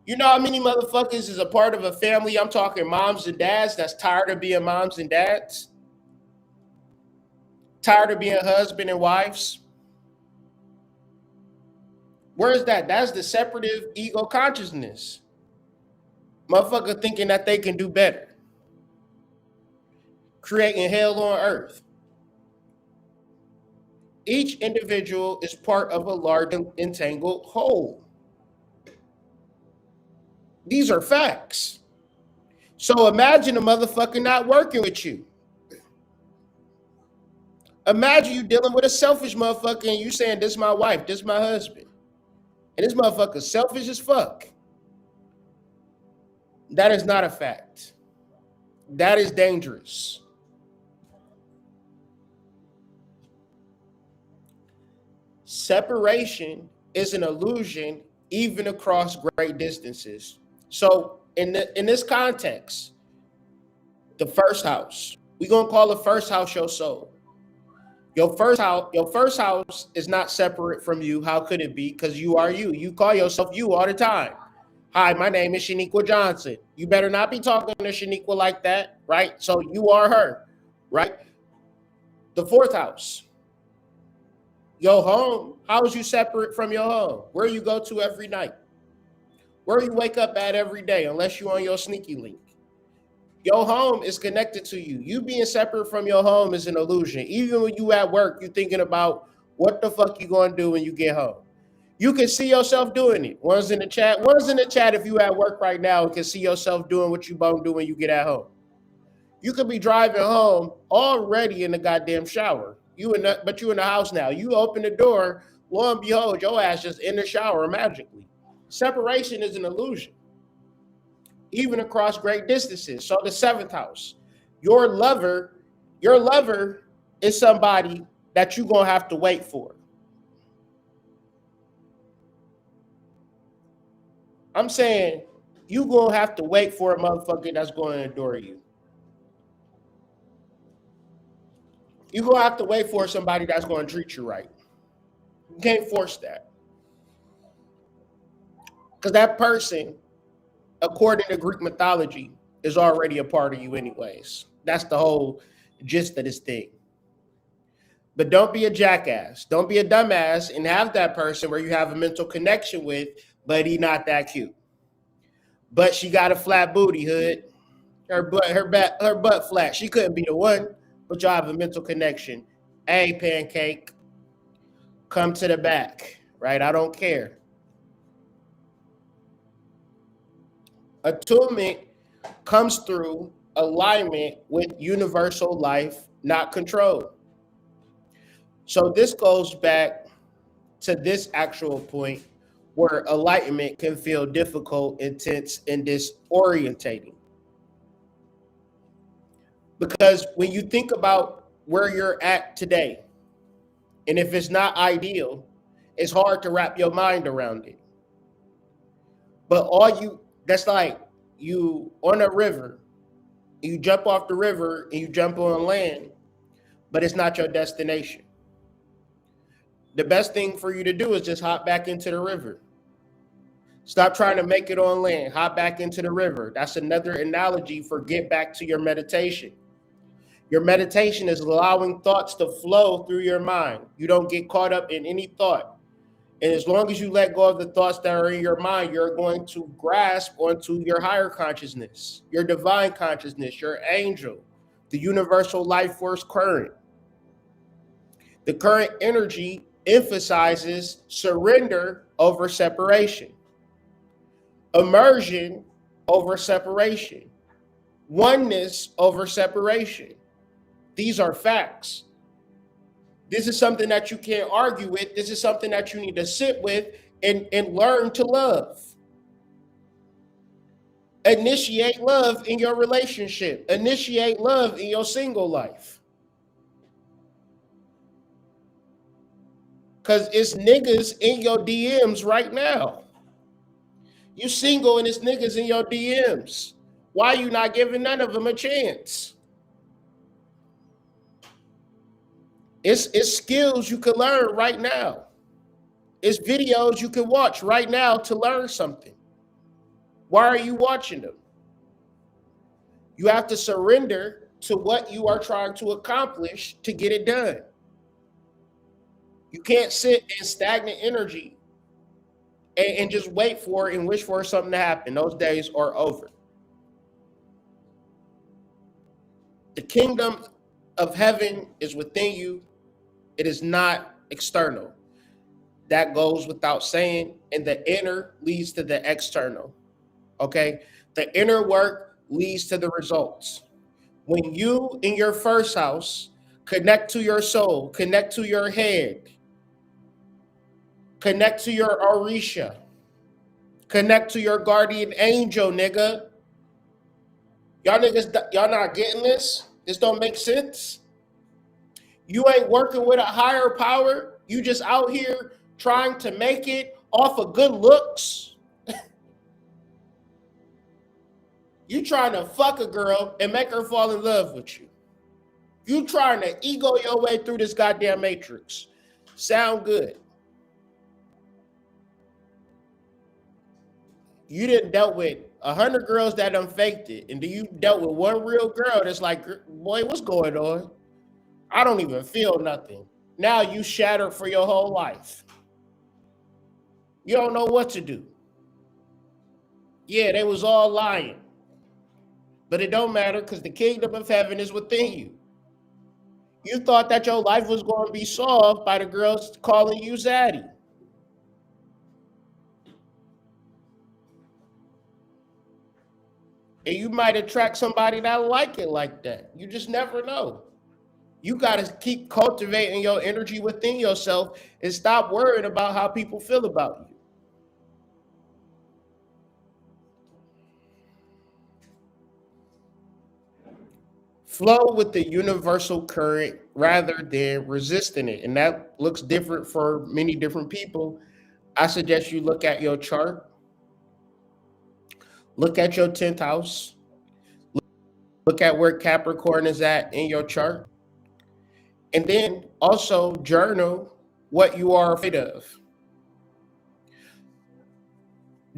Speaker 3: You know how many motherfuckers is a part of a family? I'm talking moms and dads that's tired of being moms and dads, tired of being husband and wives. Where is that? That's the separative ego consciousness. Motherfucker thinking that they can do better. Creating hell on earth. Each individual is part of a large entangled whole. These are facts. So imagine a motherfucker not working with you. Imagine you dealing with a selfish motherfucker and you saying, this is my wife, this is my husband. And this motherfucker selfish as fuck. That is not a fact. That is dangerous. Separation is an illusion even across great distances. So in this context, the first house, we're gonna call the first house your soul. Your first house is not separate from you. How could it be? Because you are you. You call yourself you all the time. Hi, my name is Shaniqua Johnson. You better not be talking to Shaniqua like that, right? So you are her, right? The fourth house, your home. How is you separate from your home? Where you go to every night? Where you wake up at every day, unless you're on your sneaky link. Your home is connected to you. You being separate from your home is an illusion. Even when you at work, you're thinking about what the fuck you gonna do when you get home. You can see yourself doing it. One's in the chat. One's in the chat if you at work right now and can see yourself doing what you gonna do when you get at home. You could be driving home already in the goddamn shower. But you in the house now. You open the door, lo and behold, your ass just in the shower magically. Separation is an illusion, even across great distances. So the seventh house, your lover is somebody that you're gonna have to wait for. I'm saying you're gonna have to wait for a motherfucker that's gonna adore you. You're gonna have to wait for somebody that's gonna treat you right. You can't force that. Because that person, according to Greek mythology, is already a part of you anyways. That's the whole gist of this thing. But don't be a jackass. Don't be a dumbass and have that person where you have a mental connection with, but he not that cute. But she got a flat booty, hood. Her butt flat. She couldn't be the one, but y'all have a mental connection. Hey, pancake, come to the back, right? I don't care. Attunement comes through alignment with universal life, not control. So this goes back to this actual point where enlightenment can feel difficult, intense, and disorientating. Because when you think about where you're at today, and if it's not ideal, it's hard to wrap your mind around it. But that's like you on a river, you jump off the river and you jump on land, but it's not your destination. The best thing for you to do is just hop back into the river. Stop trying to make it on land. Hop back into the river. That's another analogy for get back to your meditation. Your meditation is allowing thoughts to flow through your mind. You don't get caught up in any thought. And as long as you let go of the thoughts that are in your mind, you're going to grasp onto your higher consciousness, your divine consciousness, your angel, the universal life force current. The current energy emphasizes surrender over separation, immersion over separation, oneness over separation. These are facts. This is something that you can't argue with. This is something that you need to sit with and learn to love. Initiate love in your relationship. Initiate love in your single life. Because it's niggas in your DMs right now. You single and it's niggas in your DMs. Why are you not giving none of them a chance? It's skills you can learn right now. It's videos you can watch right now to learn something. Why are you watching them? You have to surrender to what you are trying to accomplish to get it done. You can't sit in stagnant energy and just wait for it and wish for something to happen. Those days are over. The kingdom of heaven is within you. It is not external. That goes without saying. And the inner leads to the external. Okay? The inner work leads to the results. When you in your first house Connect to your soul. Connect to your head. Connect to your Orisha. Connect to your guardian angel, nigga. Y'all niggas, y'all not getting this? This don't make sense. You ain't working with a higher power. You just out here trying to make it off of good looks. You trying to fuck a girl and make her fall in love with you. You trying to ego your way through this goddamn matrix. Sound good. You didn't dealt with 100 girls that done faked it, and then you dealt with one real girl that's like, boy, what's going on? I don't even feel nothing. Now you shattered for your whole life. You don't know what to do. Yeah, they was all lying. But it don't matter because the kingdom of heaven is within you. You thought that your life was going to be solved by the girls calling you Zaddy. And you might attract somebody that like it like that. You just never know. You got to keep cultivating your energy within yourself and stop worrying about how people feel about you. Flow with the universal current rather than resisting it. And that looks different for many different people. I suggest you look at your chart. Look at your 10th house. Look at where Capricorn is at in your chart. And then also journal what you are afraid of.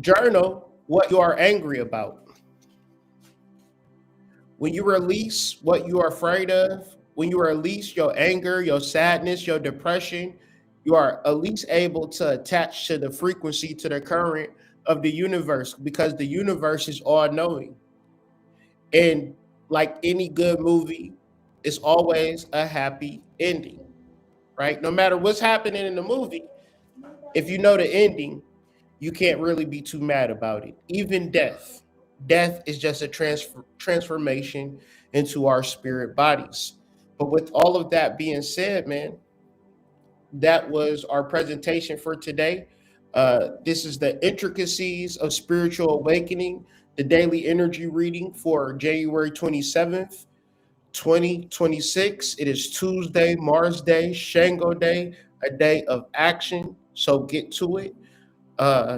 Speaker 3: Journal what you are angry about. When you release what you are afraid of, when you release your anger, your sadness, your depression, you are at least able to attach to the frequency, to the current of the universe, because the universe is all knowing. And like any good movie, it's always a happy ending, right? No matter what's happening in the movie, if you know the ending, you can't really be too mad about it. Even death. Death is just a transformation into our spirit bodies. But with all of that being said, man, that was our presentation for today. This is the Intracacies of Spiritual Awakening, the daily energy reading for January 27th, 2026. It is Tuesday, Mars Day, Shango Day, a day of action. So get to it.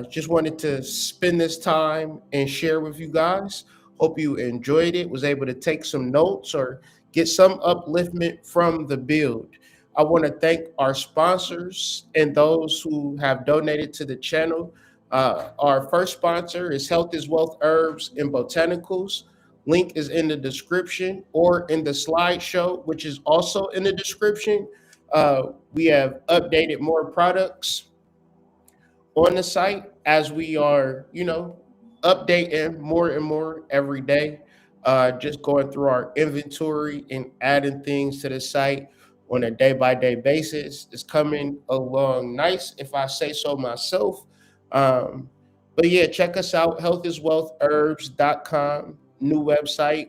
Speaker 3: Just wanted to spend this time and share with you guys. Hope you enjoyed it, was able to take some notes or get some upliftment from the build. I want to thank our sponsors and those who have donated to the channel. Our first sponsor is Health is Wealth Herbs and Botanicals. Link is in the description or in the slideshow, which is also in the description. We have updated more products on the site as we are, updating more and more every day. Just going through our inventory and adding things to the site on a day-by-day basis. It's coming along nice, if I say so myself. But yeah, check us out, healthiswealthherbs.com, new website.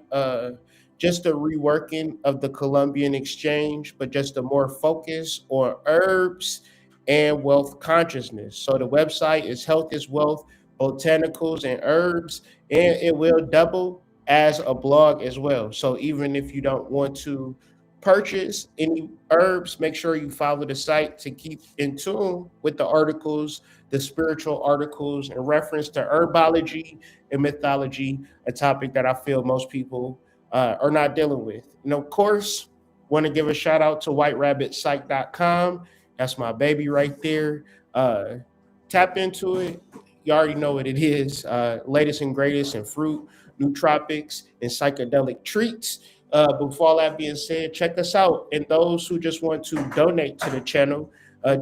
Speaker 3: Just a reworking of the Colombian exchange, but just a more focus on herbs and wealth consciousness. So the website is Health is Wealth, Botanicals and Herbs, and it will double as a blog as well. So even if you don't want to purchase any herbs, make sure you follow the site to keep in tune with the articles, the spiritual articles, and reference to herbology and mythology, a topic that I feel most people are not dealing with. And of course, want to give a shout out to whiterabbitpsych.com. That's my baby right there. Tap into it. You already know what it is. Latest and greatest in fruit, nootropics, and psychedelic treats. Before all that being said, check us out. And those who just want to donate to the channel,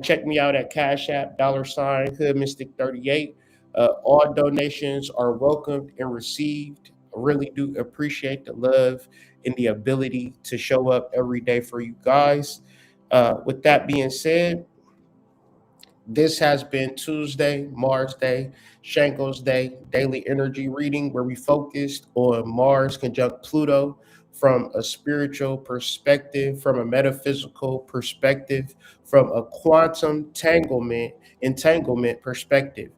Speaker 3: check me out at Cash App, $, Hood Mystic 38. All donations are welcomed and received. I really do appreciate the love and the ability to show up every day for you guys. With that being said, this has been Tuesday, Mars Day, Shango's Day, daily energy reading, where we focused on Mars conjunct Pluto from a spiritual perspective, from a metaphysical perspective, from a quantum entanglement perspective.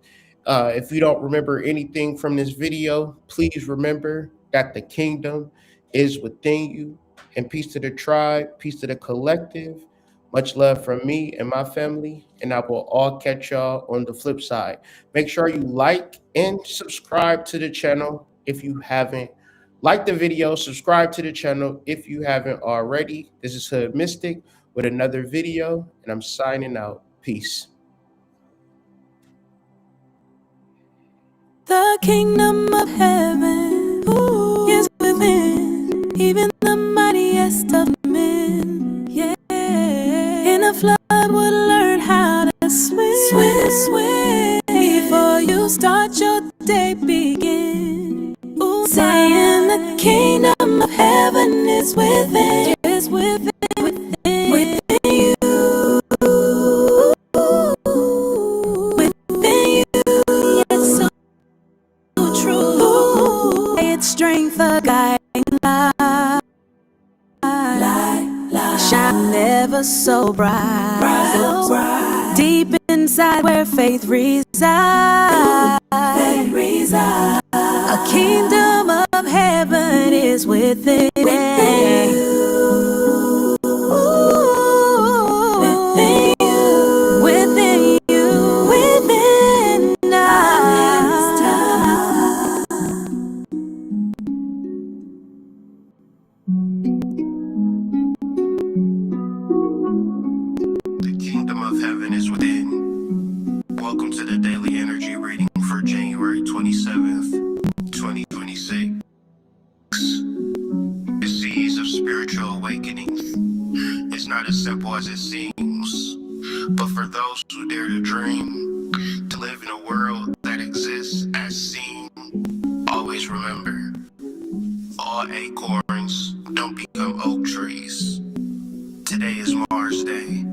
Speaker 3: If you don't remember anything from this video, please remember that the kingdom is within you. And peace to the tribe, peace to the collective. Much love from me and my family, and I will all catch y'all on the flip side. Make sure you like and subscribe to the channel if you haven't. Like the video, subscribe to the channel if you haven't already. This is Hood Mystic with another video, and I'm signing out. Peace.
Speaker 1: The kingdom of heaven is within, even the mightiest of men. Yeah, in a flood would learn how to swim. Before you start your day, begin. Saying the kingdom of heaven is within, within you. Within you, it's so true. It's strength, a guiding light. Shine never so bright. Deep inside where faith resides. A kingdom of heaven is within you. Within you. Within you. Within us.
Speaker 2: The kingdom of heaven is within. Welcome to the daily energy reading for January 27th, 2026. The seas of spiritual awakening is not as simple as it seems, but for those who dare to dream, to live in a world that exists as seen, always remember, all acorns don't become oak trees. Today is Mars Day,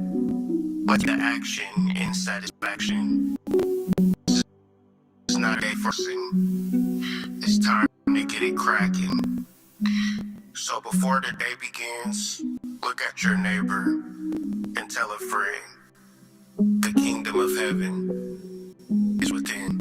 Speaker 2: but the action in satisfaction is not a forcing. It's time to get it cracking. So before the day begins, look at your neighbor and tell a friend, the kingdom of heaven is within.